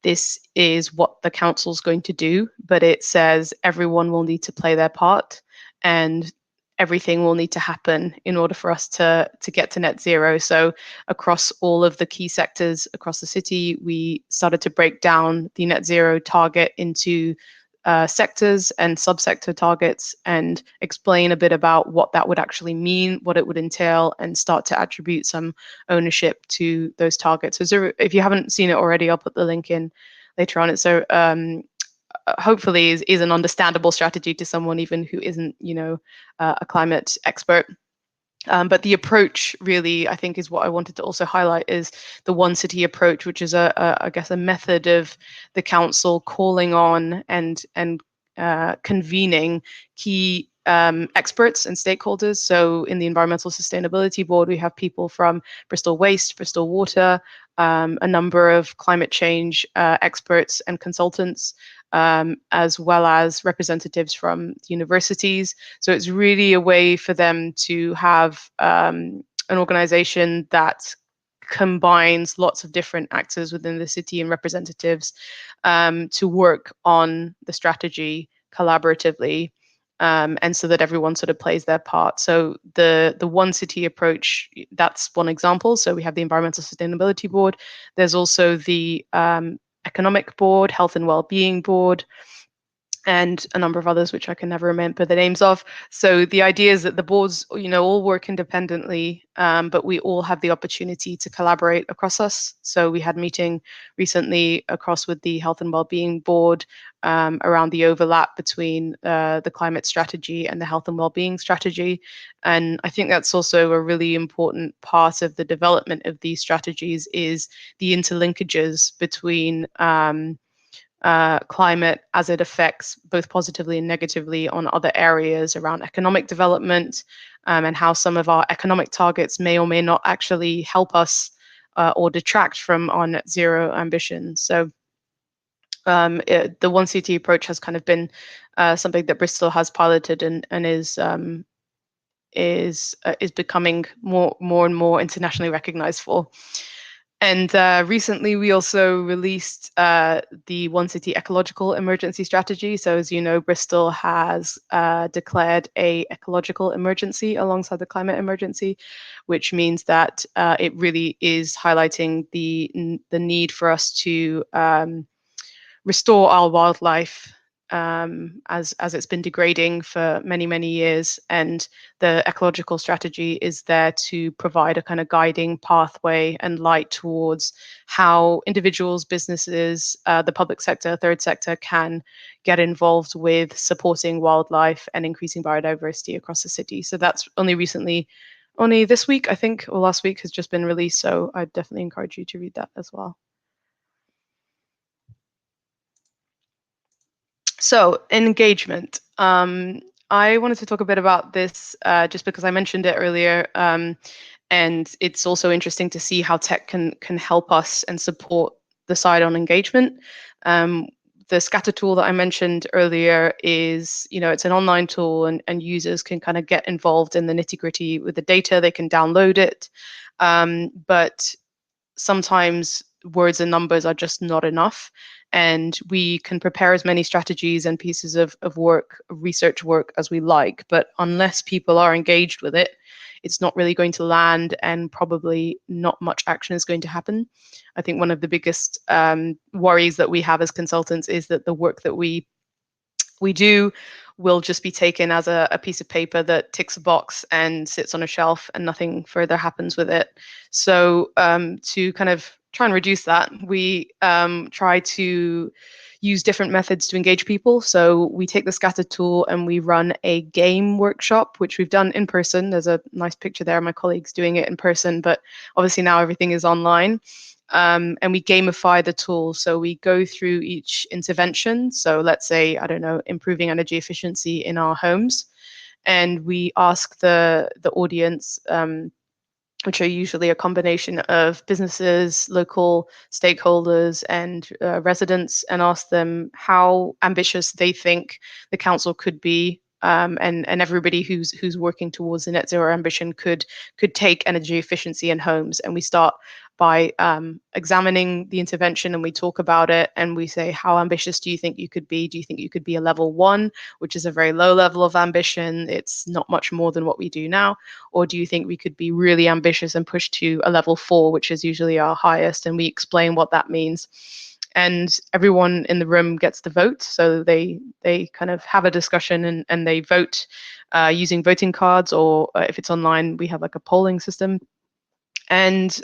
this is what the council's going to do, but it says everyone will need to play their part and everything will need to happen in order for us to get to net zero. So across all of the key sectors across the city, we started to break down the net zero target into sectors and subsector targets and explain a bit about what that would actually mean, what it would entail, and start to attribute some ownership to those targets. So if you haven't seen it already, I'll put the link in later on. So hopefully is an understandable strategy to someone even who isn't, a climate expert. But the approach really, I think, is what I wanted to also highlight is the One City approach, which is I guess a method of the council calling on and convening key experts and stakeholders. So in the Environmental Sustainability Board, we have people from Bristol Waste, Bristol Water, a number of climate change experts and consultants, as well as representatives from universities. So it's really a way for them to have an organization that combines lots of different actors within the city and representatives to work on the strategy collaboratively. And so that everyone sort of plays their part. So the One City approach, that's one example. So we have the Environmental Sustainability Board. There's also the Economic Board, Health and Wellbeing Board, and a number of others which I can never remember the names of. So the idea is that the boards, all work independently, but we all have the opportunity to collaborate across us. So we had a meeting recently across with the Health and Wellbeing Board around the overlap between the climate strategy and the health and wellbeing strategy. And I think that's also a really important part of the development of these strategies is the interlinkages between climate as it affects both positively and negatively on other areas around economic development, and how some of our economic targets may or may not actually help us or detract from our net zero ambitions. So the One City approach has kind of been something that Bristol has piloted and is becoming more and more internationally recognized for. And recently, we also released the One City Ecological Emergency Strategy. So as you know, Bristol has declared a ecological emergency alongside the climate emergency, which means that it really is highlighting the need for us to restore our wildlife as it's been degrading for many years, and the ecological strategy is there to provide a kind of guiding pathway and light towards how individuals, businesses, the public sector, third sector can get involved with supporting wildlife and increasing biodiversity across the city. So that's only this week, I think, or last week, has just been released. So I definitely encourage you to read that as well. So engagement. I wanted to talk a bit about this just because I mentioned it earlier, and it's also interesting to see how tech can help us and support the side on engagement. The scatter tool that I mentioned earlier is, it's an online tool, and users can kind of get involved in the nitty-gritty with the data. They can download it, but sometimes words and numbers are just not enough. And we can prepare as many strategies and pieces of work, research work as we like, but unless people are engaged with it, it's not really going to land, and probably not much action is going to happen. I think one of the biggest worries that we have as consultants is that the work that we do will just be taken as a piece of paper that ticks a box and sits on a shelf and nothing further happens with it. So to kind of try and reduce that, we try to use different methods to engage people. So we take the Scatter tool and we run a game workshop, which we've done in person. There's a nice picture there, my colleagues doing it in person, but obviously now everything is online. And we gamify the tool. So we go through each intervention. So let's say, I don't know, improving energy efficiency in our homes. And we ask the audience, which are usually a combination of businesses, local stakeholders, and residents, and ask them how ambitious they think the council could be, and everybody who's working towards the net zero ambition could take energy efficiency in homes. And we start by examining the intervention, and we talk about it, and we say, how ambitious do you think you could be? Do you think you could be a level 1, which is a very low level of ambition? It's not much more than what we do now. Or do you think we could be really ambitious and push to a level 4, which is usually our highest? And we explain what that means. And everyone in the room gets to vote. So they kind of have a discussion, and they vote using voting cards, or if it's online, we have like a polling system. And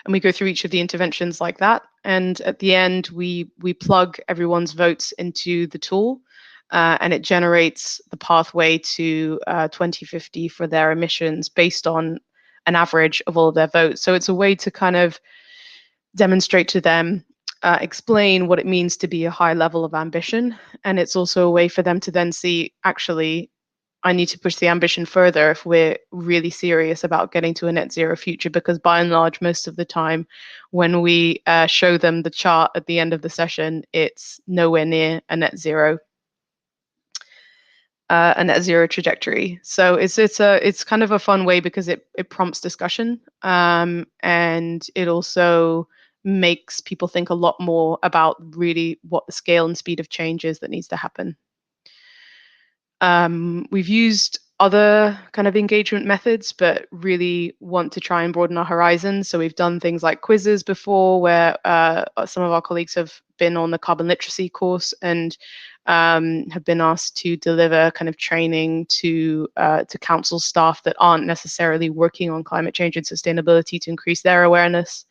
we go through each of the interventions like that. And at the end, we plug everyone's votes into the tool, and it generates the pathway to 2050 for their emissions based on an average of all of their votes. So it's a way to kind of demonstrate to them, explain what it means to be a high level of ambition. And it's also a way for them to then see, actually, I need to push the ambition further if we're really serious about getting to a net zero future, because by and large, most of the time when we show them the chart at the end of the session, it's nowhere near a net zero trajectory. So it's kind of a fun way, because it prompts discussion, and it also makes people think a lot more about really what the scale and speed of change is that needs to happen. We've used other kind of engagement methods, but really want to try and broaden our horizons. So we've done things like quizzes before, where some of our colleagues have been on the carbon literacy course and have been asked to deliver kind of training to council staff that aren't necessarily working on climate change and sustainability, to increase their awareness.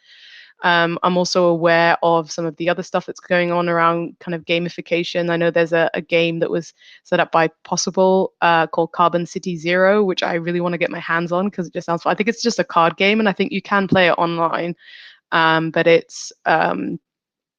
I'm also aware of some of the other stuff that's going on around kind of gamification. I know there's a game that was set up by Possible called Carbon City Zero, which I really want to get my hands on, because it just sounds fun. I think it's just a card game, and I think you can play it online, but it's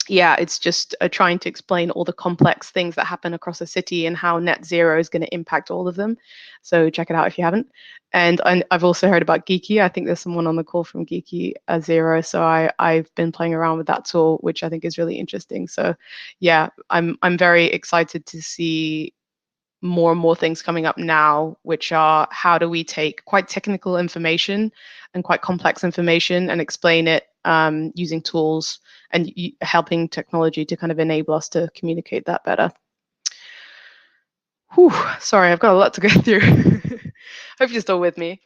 it's just trying to explain all the complex things that happen across a city and how net zero is going to impact all of them. So check it out if you haven't. And I've also heard about Geeky. I think there's someone on the call from Geeky Zero. So I've been playing around with that tool, which I think is really interesting. So yeah, I'm very excited to see more and more things coming up now, which are, how do we take quite technical information and quite complex information and explain it using tools and helping technology to kind of enable us to communicate that better. Whew, sorry, I've got a lot to go through. Hope you're still with me.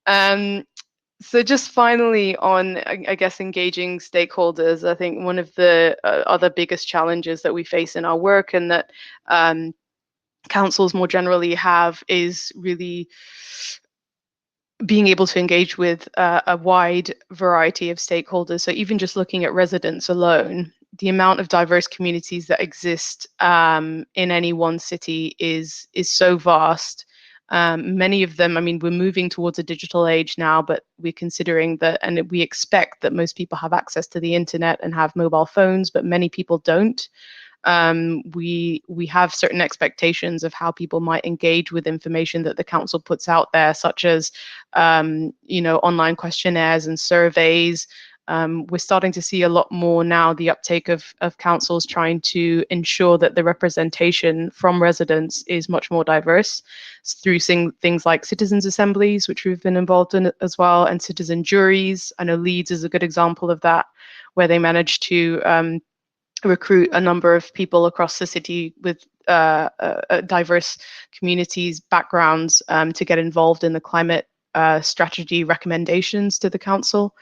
So just finally on, I guess, engaging stakeholders, I think one of the other biggest challenges that we face in our work, and that councils more generally have, is really being able to engage with a wide variety of stakeholders. So even just looking at residents alone, the amount of diverse communities that exist in any one city is so vast. Many of them, I mean, we're moving towards a digital age now, but we're considering that, and we expect that most people have access to the internet and have mobile phones, but many people don't. We have certain expectations of how people might engage with information that the council puts out there, such as online questionnaires and surveys. We're starting to see a lot more now the uptake of councils trying to ensure that the representation from residents is much more diverse through things like citizens' assemblies, which we've been involved in as well, and citizen juries. I know Leeds is a good example of that, where they managed to recruit a number of people across the city with diverse communities, backgrounds, to get involved in the climate strategy recommendations to the council.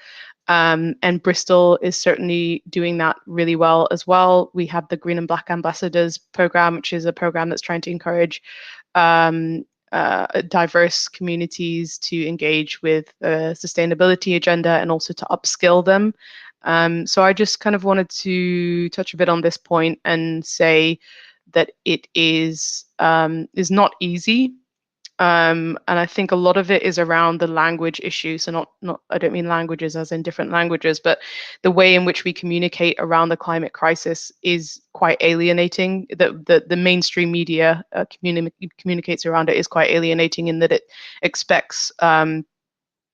And Bristol is certainly doing that really well as well. We have the Green and Black Ambassadors program, which is a program that's trying to encourage diverse communities to engage with the sustainability agenda, and also to upskill them So I just kind of wanted to touch a bit on this point and say that it is not easy. And I think a lot of it is around the language issue. So not I don't mean languages as in different languages, but the way in which we communicate around the climate crisis is quite alienating. The mainstream media communicates around it is quite alienating in that it expects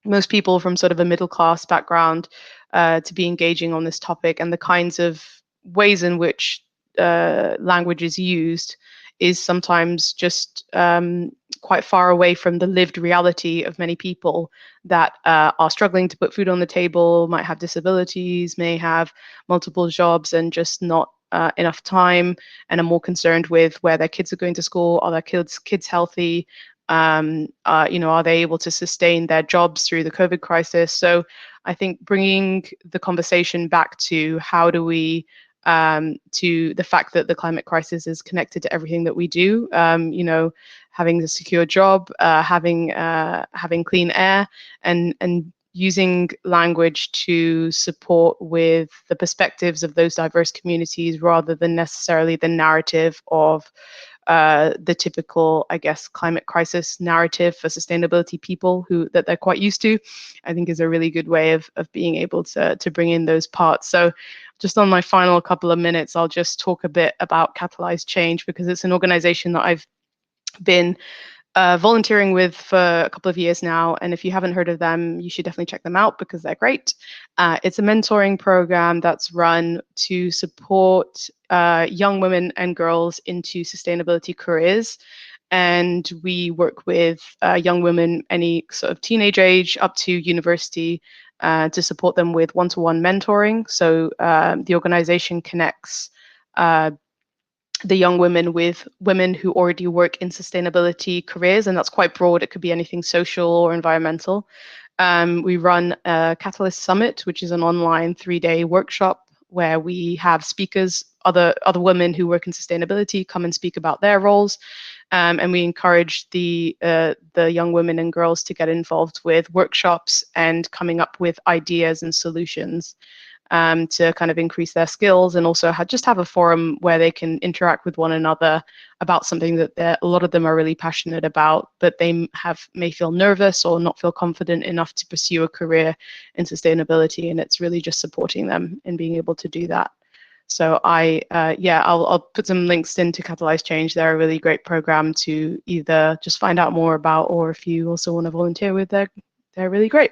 most people from sort of a middle class background to be engaging on this topic, and the kinds of ways in which language is used is sometimes just quite far away from the lived reality of many people that are struggling to put food on the table, might have disabilities, may have multiple jobs, and just not enough time, and are more concerned with where their kids are going to school, are their kids healthy, are they able to sustain their jobs through the COVID crisis? So I think bringing the conversation back to how do we to the fact that the climate crisis is connected to everything that we do, having a secure job, having clean air, and using language to support with the perspectives of those diverse communities rather than necessarily the narrative of the typical, I guess, climate crisis narrative for sustainability people that they're quite used to, I think is a really good way of being able to bring in those parts. So just on my final couple of minutes, I'll just talk a bit about Catalyze Change, because it's an organization that I've been volunteering with for a couple of years now. And if you haven't heard of them, you should definitely check them out because they're great. It's a mentoring program that's run to support young women and girls into sustainability careers. And we work with young women, any sort of teenage age up to university, to support them with one-to-one mentoring. So the organization connects the young women with women who already work in sustainability careers, and that's quite broad. It could be anything social or environmental. We run a Catalyst Summit, which is an online 3-day workshop where we have speakers, other women who work in sustainability, come and speak about their roles, and we encourage the young women and girls to get involved with workshops and coming up with ideas and solutions to kind of increase their skills, and also just have a forum where they can interact with one another about something that a lot of them are really passionate about, but they may feel nervous or not feel confident enough to pursue a career in sustainability, and it's really just supporting them in being able to do that. So I'll put some links into Catalyze Change. They're a really great program to either just find out more about, or if you also want to volunteer with, they're really great.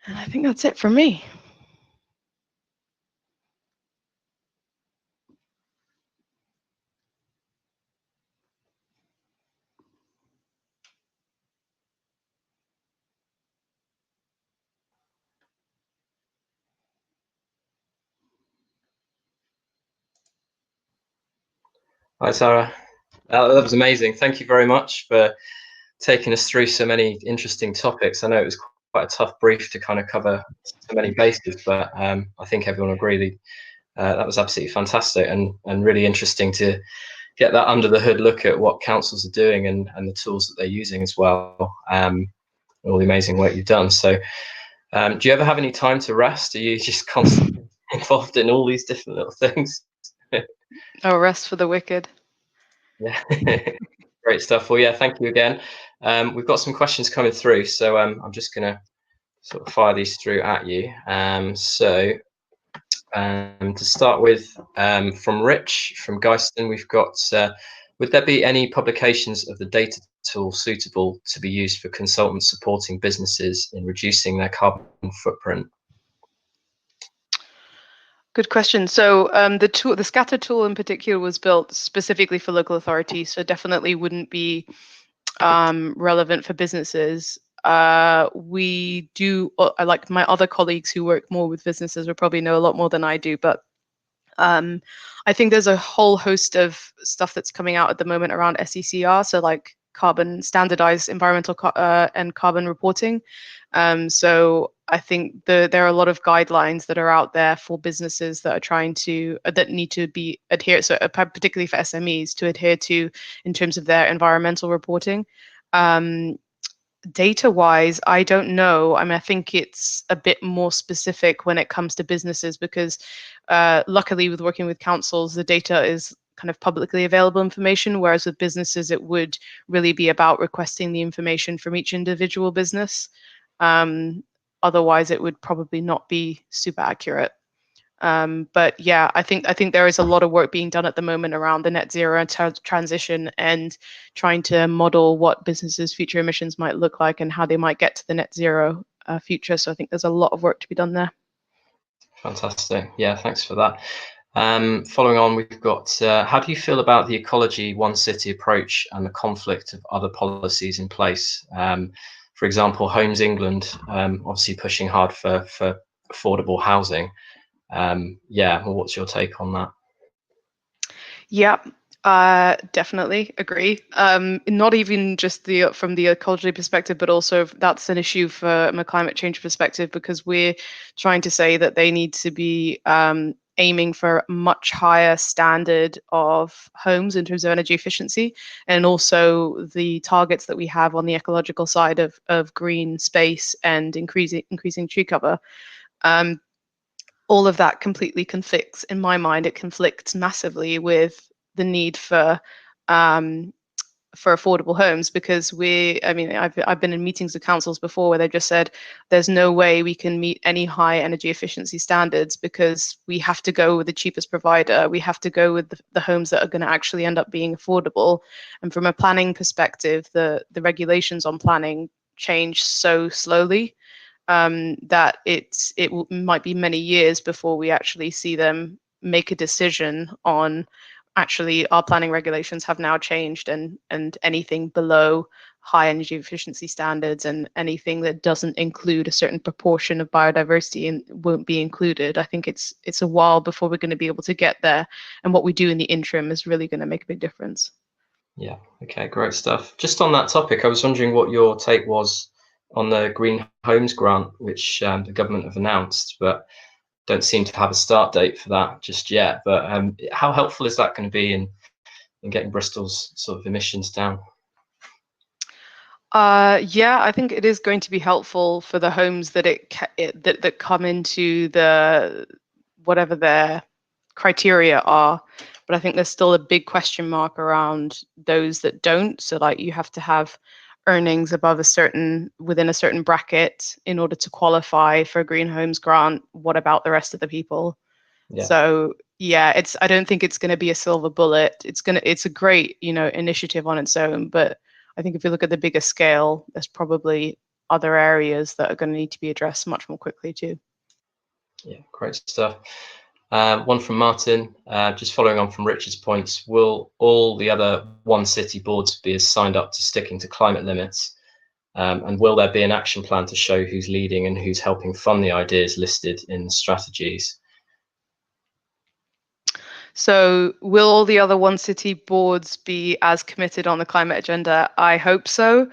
And I think that's it from me. Hi, Sarah. That was amazing. Thank you very much for taking us through so many interesting topics. I know it was quite a tough brief to kind of cover so many bases, but I think everyone will agree that was absolutely fantastic and really interesting to get that under the hood look at what councils are doing and the tools that they're using as well, all the amazing work you've done. So do you ever have any time to rest? Are you just constantly involved in all these different little things? Oh, rest for the wicked. Yeah, great stuff. Well, yeah, thank you again. We've got some questions coming through, so I'm just going to sort of fire these through at you. So to start with, from Rich from Geiston, we've got, would there be any publications of the data tool suitable to be used for consultants supporting businesses in reducing their carbon footprint? Good question. So the scatter tool in particular was built specifically for local authorities, so definitely wouldn't be relevant for businesses. We do, like my other colleagues who work more with businesses will probably know a lot more than I do, but I think there's a whole host of stuff that's coming out at the moment around SECR, so like standardized environmental and carbon reporting. So I think there are a lot of guidelines that are out there for businesses that are trying to that need to be adhered, so particularly for SMEs to adhere to in terms of their environmental reporting. Data-wise, I don't know. I mean, I think it's a bit more specific when it comes to businesses because luckily with working with councils, the data is kind of publicly available information, whereas with businesses, it would really be about requesting the information from each individual business. Otherwise, it would probably not be super accurate. But yeah, I think there is a lot of work being done at the moment around the net zero transition and trying to model what businesses' future emissions might look like and how they might get to the net zero future. So I think there's a lot of work to be done there. Fantastic. Yeah, thanks for that. Following on, we've got, how do you feel about the ecology one city approach and the conflict of other policies in place? For example, Homes England, obviously pushing hard for affordable housing. Yeah, well, what's your take on that? Yeah, definitely agree. Not even just from the ecology perspective, but also that's an issue from a climate change perspective because we're trying to say that they need to be aiming for a much higher standard of homes in terms of energy efficiency, and also the targets that we have on the ecological side of green space and increasing tree cover. All of that completely conflicts, in my mind, it conflicts massively with the need for affordable homes because I mean, I've been in meetings with councils before where they've just said there's no way we can meet any high energy efficiency standards because we have to go with the cheapest provider. We have to go with the homes that are going to actually end up being affordable. And from a planning perspective, the regulations on planning change so slowly that it might be many years before we actually see them make a decision on actually our planning regulations have now changed and anything below high energy efficiency standards and anything that doesn't include a certain proportion of biodiversity and won't be included. I think it's a while before we're going to be able to get there, and what we do in the interim is really going to make a big difference. Yeah, okay, great stuff. Just on that topic, I was wondering what your take was on the Green Homes grant, which the government have announced, but don't seem to have a start date for that just yet. But how helpful is that going to be in getting Bristol's sort of emissions down? Yeah, I think it is going to be helpful for the homes that that come into the whatever their criteria are. But I think there's still a big question mark around those that don't. So like you have to have earnings above within a certain bracket in order to qualify for a Green Homes grant. What about the rest of the people? Yeah. So yeah, I don't think it's going to be a silver bullet. It's a great, initiative on its own, but I think if you look at the bigger scale, there's probably other areas that are going to need to be addressed much more quickly too. Yeah, great stuff. One from Martin, just following on from Richard's points, will all the other one city boards be signed up to sticking to climate limits? And will there be an action plan to show who's leading and who's helping fund the ideas listed in the strategies? So will all the other one city boards be as committed on the climate agenda? I hope so.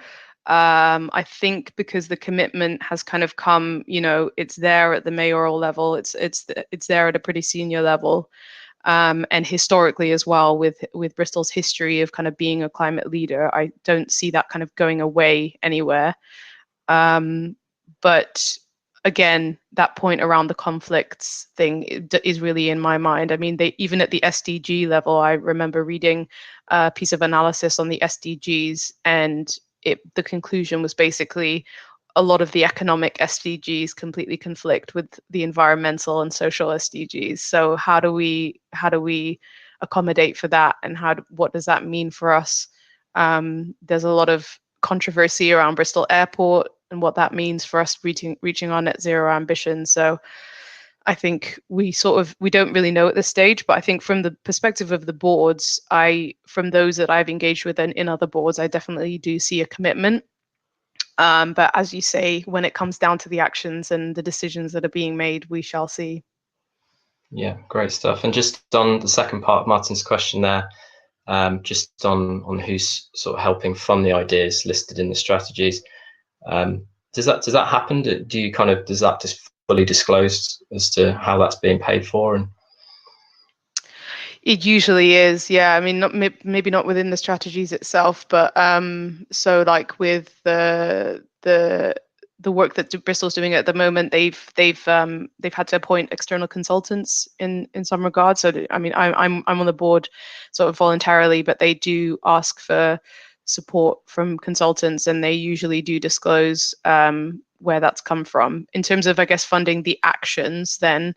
I think because the commitment has kind of come, it's there at the mayoral level, it's there at a pretty senior level, and historically as well with Bristol's history of kind of being a climate leader, I don't see that kind of going away anywhere. But again, that point around the conflicts thing is really in my mind. I mean, even at the SDG level, I remember reading a piece of analysis on the SDGs, and the conclusion was basically a lot of the economic SDGs completely conflict with the environmental and social SDGs. So how do we accommodate for that, and what does that mean for us? There's a lot of controversy around Bristol Airport and what that means for us reaching our net zero ambition. So I think we don't really know at this stage, but I think from the perspective of the boards, from those that I've engaged with and in other boards, I definitely do see a commitment. But as you say, when it comes down to the actions and the decisions that are being made, we shall see. Yeah, great stuff. And just on the second part of Martin's question there, just on who's sort of helping fund the ideas listed in the strategies. Does that happen? Does that just fully disclose as to how that's being paid for? And It usually is, yeah. I mean, not maybe not within the strategies itself, but so like with the work that Bristol's doing at the moment, they've had to appoint external consultants in some regards. So I mean, I'm on the board sort of voluntarily, but they do ask for support from consultants, and they usually do disclose where that's come from. In terms of, I guess, funding the actions, then.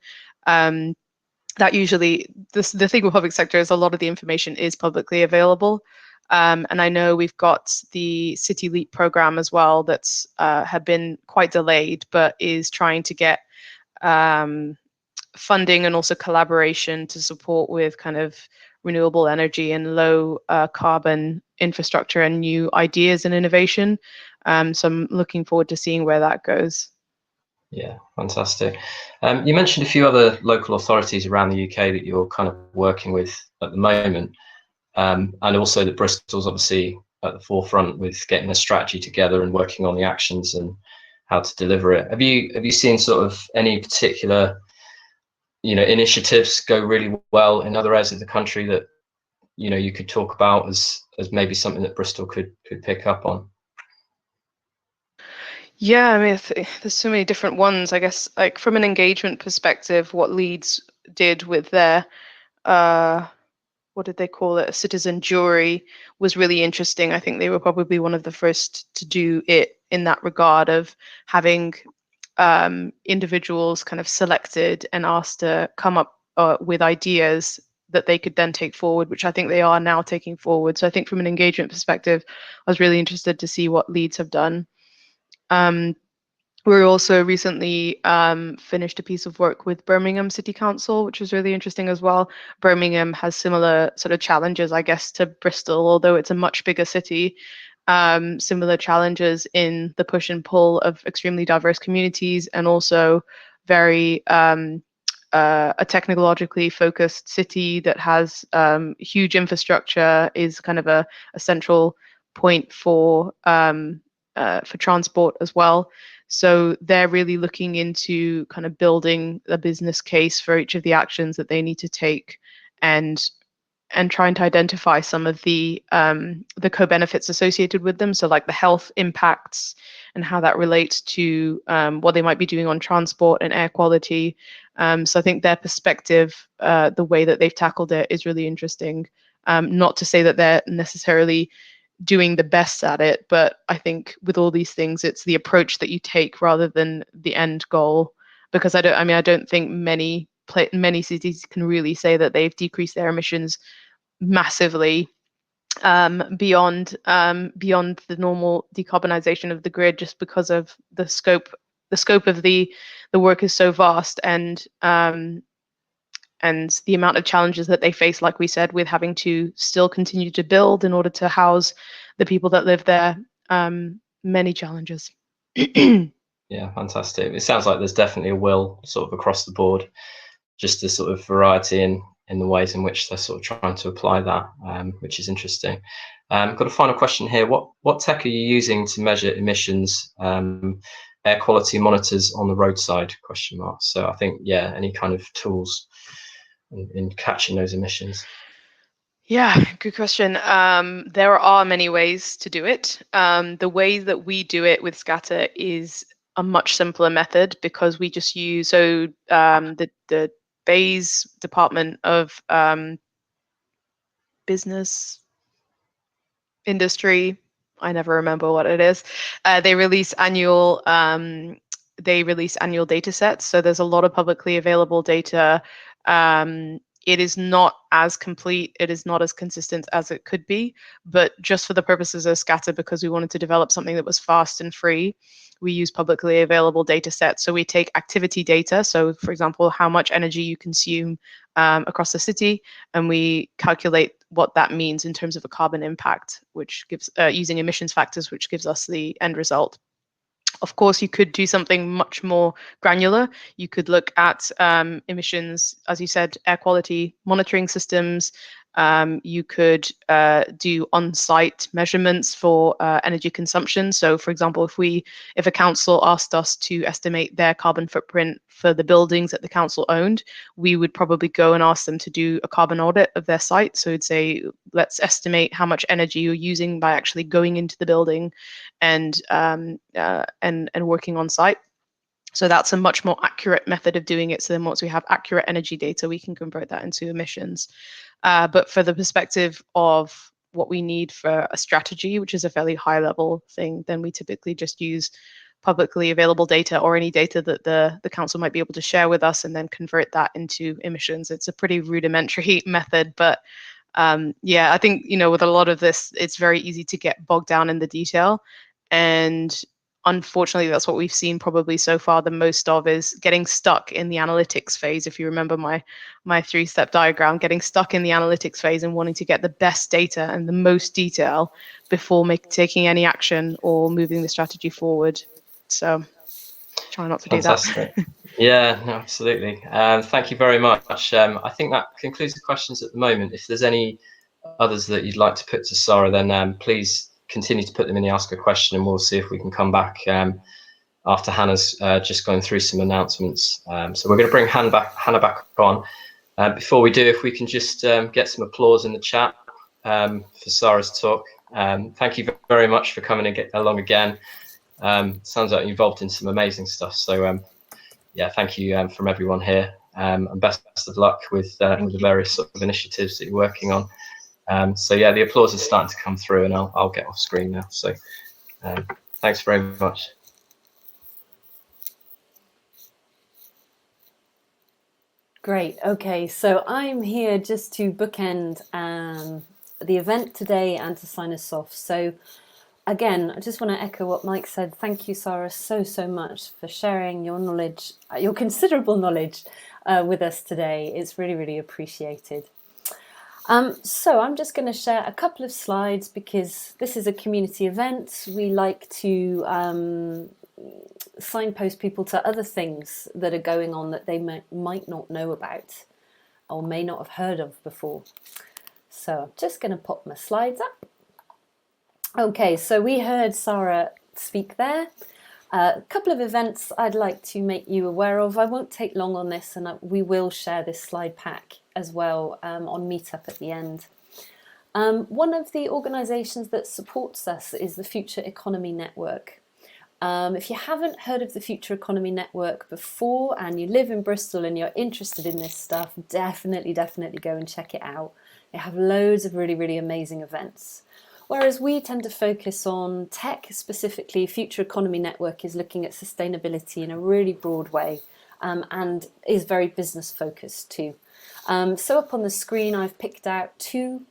That usually the thing with public sector is a lot of the information is publicly available, and I know we've got the City Leap program as well that's have been quite delayed, but is trying to get funding and also collaboration to support with kind of renewable energy and low carbon infrastructure and new ideas and innovation. So I'm looking forward to seeing where that goes. Yeah, fantastic. You mentioned a few other local authorities around the UK that you're kind of working with at the moment, and also that Bristol's obviously at the forefront with getting a strategy together and working on the actions and how to deliver it. Have you seen sort of any particular, initiatives go really well in other areas of the country that you could talk about as maybe something that Bristol could pick up on? Yeah, I mean, there's so many different ones. I guess, like from an engagement perspective, what Leeds did with their, what did they call it, a citizen jury, was really interesting. I think they were probably one of the first to do it in that regard of having individuals kind of selected and asked to come up with ideas that they could then take forward, which I think they are now taking forward. So I think from an engagement perspective, I was really interested to see what Leeds have done. We also recently finished a piece of work with Birmingham City Council, which was really interesting as well. Birmingham has similar sort of challenges, I guess, to Bristol, although it's a much bigger city. Similar challenges in the push and pull of extremely diverse communities, and also very a technologically focused city that has huge infrastructure, is kind of a central point for transport as well. So they're really looking into kind of building a business case for each of the actions that they need to take, and trying to identify some of the co-benefits associated with them. So like the health impacts and how that relates to what they might be doing on transport and air quality. So I think their perspective, the way that they've tackled it, is really interesting. Not to say that they're necessarily doing the best at it, but I think with all these things, it's the approach that you take rather than the end goal. Because I don't think many cities can really say that they've decreased their emissions massively beyond the normal decarbonization of the grid, just because of the scope of the work is so vast, and the amount of challenges that they face, like we said, with having to still continue to build in order to house the people that live there. Many challenges. Yeah, fantastic. It sounds like there's definitely a will sort of across the board, just a sort of variety in the ways in which they're sort of trying to apply that, which is interesting. Got a final question here. What tech are you using to measure emissions, air quality monitors on the roadside? ? So I think, yeah, any kind of tools in catching those emissions. Yeah, good question. There are many ways to do it. The way that we do it with Scatter is a much simpler method, because we just use the Bayes Department of Business Industry. I never remember what it is. They release annual data sets. So there's a lot of publicly available data. It is not as complete, it is not as consistent as it could be, but just for the purposes of Scatter, because we wanted to develop something that was fast and free, we use publicly available data sets. So we take activity data, so for example, how much energy you consume across the city, and we calculate what that means in terms of a carbon impact, which gives, using emissions factors, which gives us the end result. Of course, you could do something much more granular. You could look at emissions, as you said, air quality monitoring systems, You could do on-site measurements for energy consumption. So, for example, if a council asked us to estimate their carbon footprint for the buildings that the council owned, we would probably go and ask them to do a carbon audit of their site. So it'd say, let's estimate how much energy you're using by actually going into the building and working on site. So that's a much more accurate method of doing it. So then once we have accurate energy data, we can convert that into emissions. But for the perspective of what we need for a strategy, which is a fairly high level thing, then we typically just use publicly available data or any data that the council might be able to share with us and then convert that into emissions. It's a pretty rudimentary method, but yeah, I think, with a lot of this, it's very easy to get bogged down in the detail. And unfortunately, that's what we've seen probably so far the most of, is getting stuck in the analytics phase. If you remember my 3-step diagram, getting stuck in the analytics phase and wanting to get the best data and the most detail before taking any action or moving the strategy forward. So try not to do that. Fantastic. Yeah, no, absolutely. Thank you very much. I think that concludes the questions at the moment. If there's any others that you'd like to put to Sara, then please continue to put them in the Ask a Question, and we'll see if we can come back after Hannah's just gone through some announcements. So we're going to bring Hannah back on. Before we do, if we can just get some applause in the chat for Sara's talk. Thank you very much for coming along again. Sounds like you're involved in some amazing stuff. So yeah, thank you from everyone here, and best of luck with the various sort of initiatives that you're working on. So yeah, the applause is starting to come through, and I'll get off screen now. So thanks very much. Great. Okay, so I'm here just to bookend the event today and to sign us off. So again, I just want to echo what Mike said. Thank you, Sara, so much for sharing your knowledge, your considerable knowledge with us today. It's really, really appreciated. So I'm just going to share a couple of slides because this is a community event. We like to signpost people to other things that are going on that they might not know about or may not have heard of before. So I'm just going to pop my slides up. Okay, so we heard Sara speak there. A couple of events I'd like to make you aware of. I won't take long on this, and we will share this slide pack as well on Meetup at the end. One of the organisations that supports us is the Future Economy Network. If you haven't heard of the Future Economy Network before and you live in Bristol and you're interested in this stuff, definitely go and check it out. They have loads of really, really amazing events. Whereas we tend to focus on tech specifically, Future Economy Network is looking at sustainability in a really broad way and is very business focused too. So up on the screen, I've picked out 2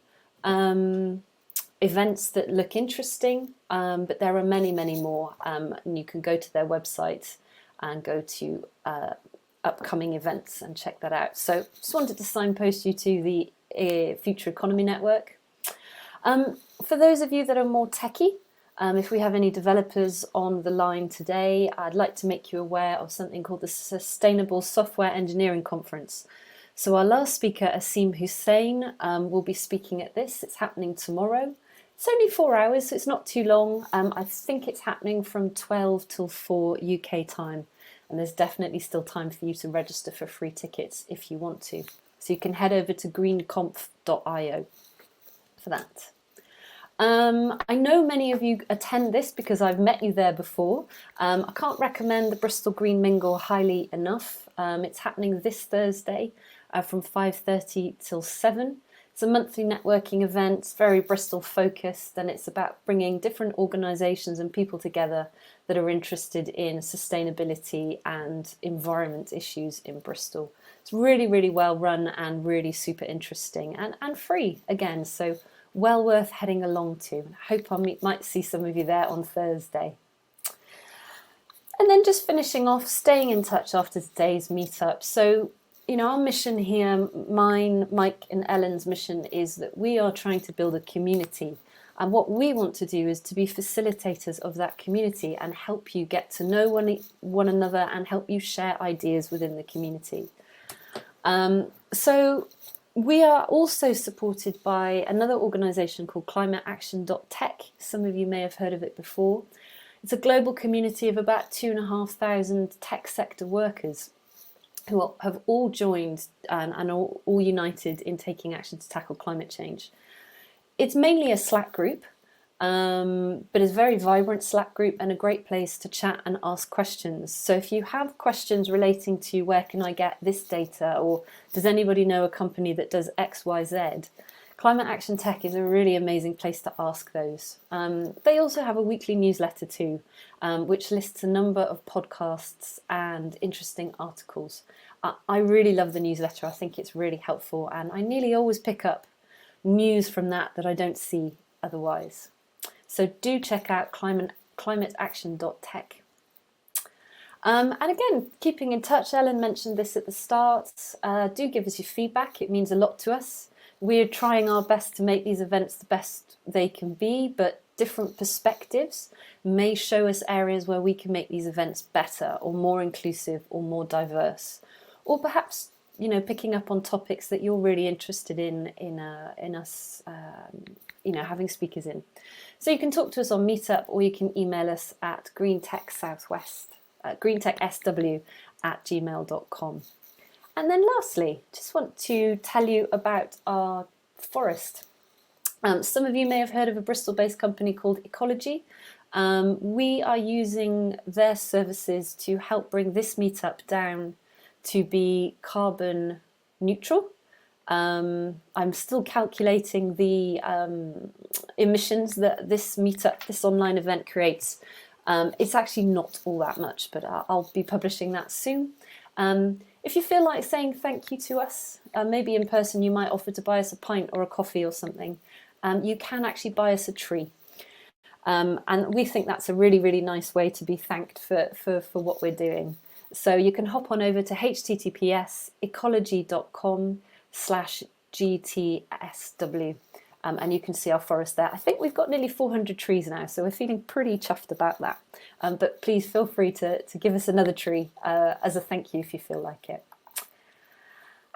events that look interesting, but there are many, many more. And you can go to their website and go to upcoming events and check that out. So just wanted to signpost you to the Future Economy Network. For those of you that are more techie, if we have any developers on the line today, I'd like to make you aware of something called the Sustainable Software Engineering Conference. So our last speaker, Asim Hussain, will be speaking at this. It's happening tomorrow. It's only 4 hours, so it's not too long. I think it's happening from 12 till 4 UK time. And there's definitely still time for you to register for free tickets if you want to. So you can head over to greenconf.io for that. I know many of you attend this because I've met you there before. I can't recommend the Bristol Green Mingle highly enough. It's happening this Thursday from 5:30 till 7. It's a monthly networking event. It's very Bristol focused, and it's about bringing different organisations and people together that are interested in sustainability and environment issues in Bristol. It's really, really well run and really super interesting and free again. So well worth heading along to. I hope I might see some of you there on Thursday. And then just finishing off, staying in touch after today's meetup. So, our mission here, mine, Mike and Ellen's mission is that we are trying to build a community. And what we want to do is to be facilitators of that community and help you get to know one another and help you share ideas within the community. So We are also supported by another organisation called climateaction.tech. Some of you may have heard of it before. It's a global community of about 2,500 tech sector workers who have all joined and are all united in taking action to tackle climate change. It's mainly a Slack group, but it's a very vibrant Slack group and a great place to chat and ask questions. So if you have questions relating to where can I get this data, or does anybody know a company that does X, Y, Z, Climate Action Tech is a really amazing place to ask those. They also have a weekly newsletter too, which lists a number of podcasts and interesting articles. I really love the newsletter. I think it's really helpful, and I nearly always pick up news from that I don't see otherwise. So do check out climateaction.tech. And again, keeping in touch, Ellen mentioned this at the start. Do give us your feedback. It means a lot to us. We're trying our best to make these events the best they can be, but different perspectives may show us areas where we can make these events better or more inclusive or more diverse, or perhaps, you know, picking up on topics that you're really interested in us, you know, having speakers in. So you can talk to us on Meetup, or you can email us at greentechsw@gmail.com. And then lastly, just want to tell you about our forest. Some of you may have heard of a Bristol-based company called Ecology. We are using their services to help bring this meetup down to be carbon neutral. I'm still calculating the emissions that this meetup, this online event creates. It's actually not all that much, but I'll be publishing that soon. If you feel like saying thank you to us, maybe in person you might offer to buy us a pint or a coffee or something. You can actually buy us a tree. And we think that's a really, really nice way to be thanked for what we're doing. So you can hop on over to https://ecology.com/GTSW. And you can see our forest there. I think we've got nearly 400 trees now, so we're feeling pretty chuffed about that. But please feel free to give us another tree as a thank you if you feel like it.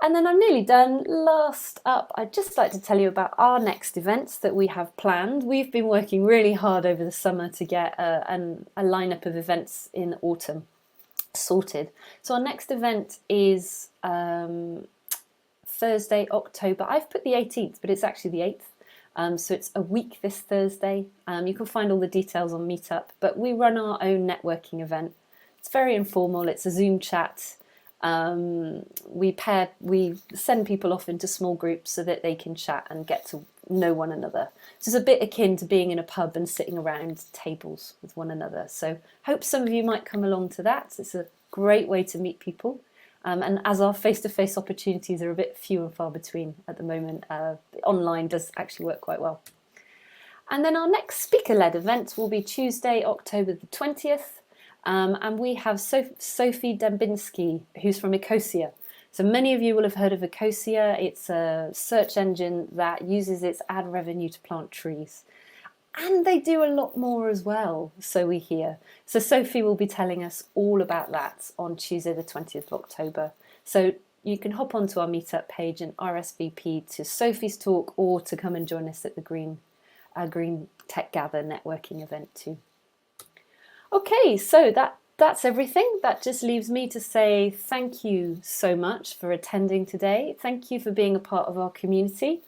And then I'm nearly done. Last up, I'd just like to tell you about our next events that we have planned. We've been working really hard over the summer to get a lineup of events in autumn sorted. So our next event is Thursday, October. I've put the 18th, but it's actually the 8th. So it's a week this Thursday. You can find all the details on Meetup, but we run our own networking event. It's very informal. It's a Zoom chat. We send people off into small groups so that they can chat and get to know one another. So it's a bit akin to being in a pub and sitting around tables with one another. So hope some of you might come along to that. It's a great way to meet people. And as our face-to-face opportunities are a bit few and far between at the moment, online does actually work quite well. And then our next speaker-led event will be Tuesday, October the 20th. And we have Sophie Dembinski, who's from Ecosia. So many of you will have heard of Ecosia. It's a search engine that uses its ad revenue to plant trees. And they do a lot more as well, so we hear. So Sophie will be telling us all about that on Tuesday the 20th of October. So you can hop onto our Meetup page and RSVP to Sophie's talk, or to come and join us at the Green Tech Gather networking event too. Okay, so that's everything. That just leaves me to say thank you so much for attending today. Thank you for being a part of our community.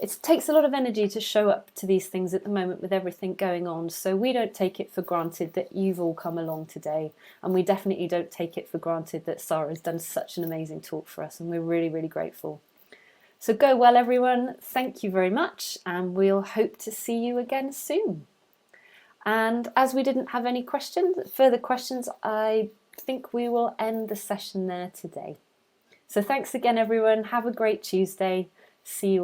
It takes a lot of energy to show up to these things at the moment with everything going on, so we don't take it for granted that you've all come along today, and we definitely don't take it for granted that Sara has done such an amazing talk for us, and we're really, really grateful. So go well, everyone. Thank you very much, and we'll hope to see you again soon. And as we didn't have any further questions, I think we will end the session there today. So thanks again, everyone. Have a great Tuesday. See you all.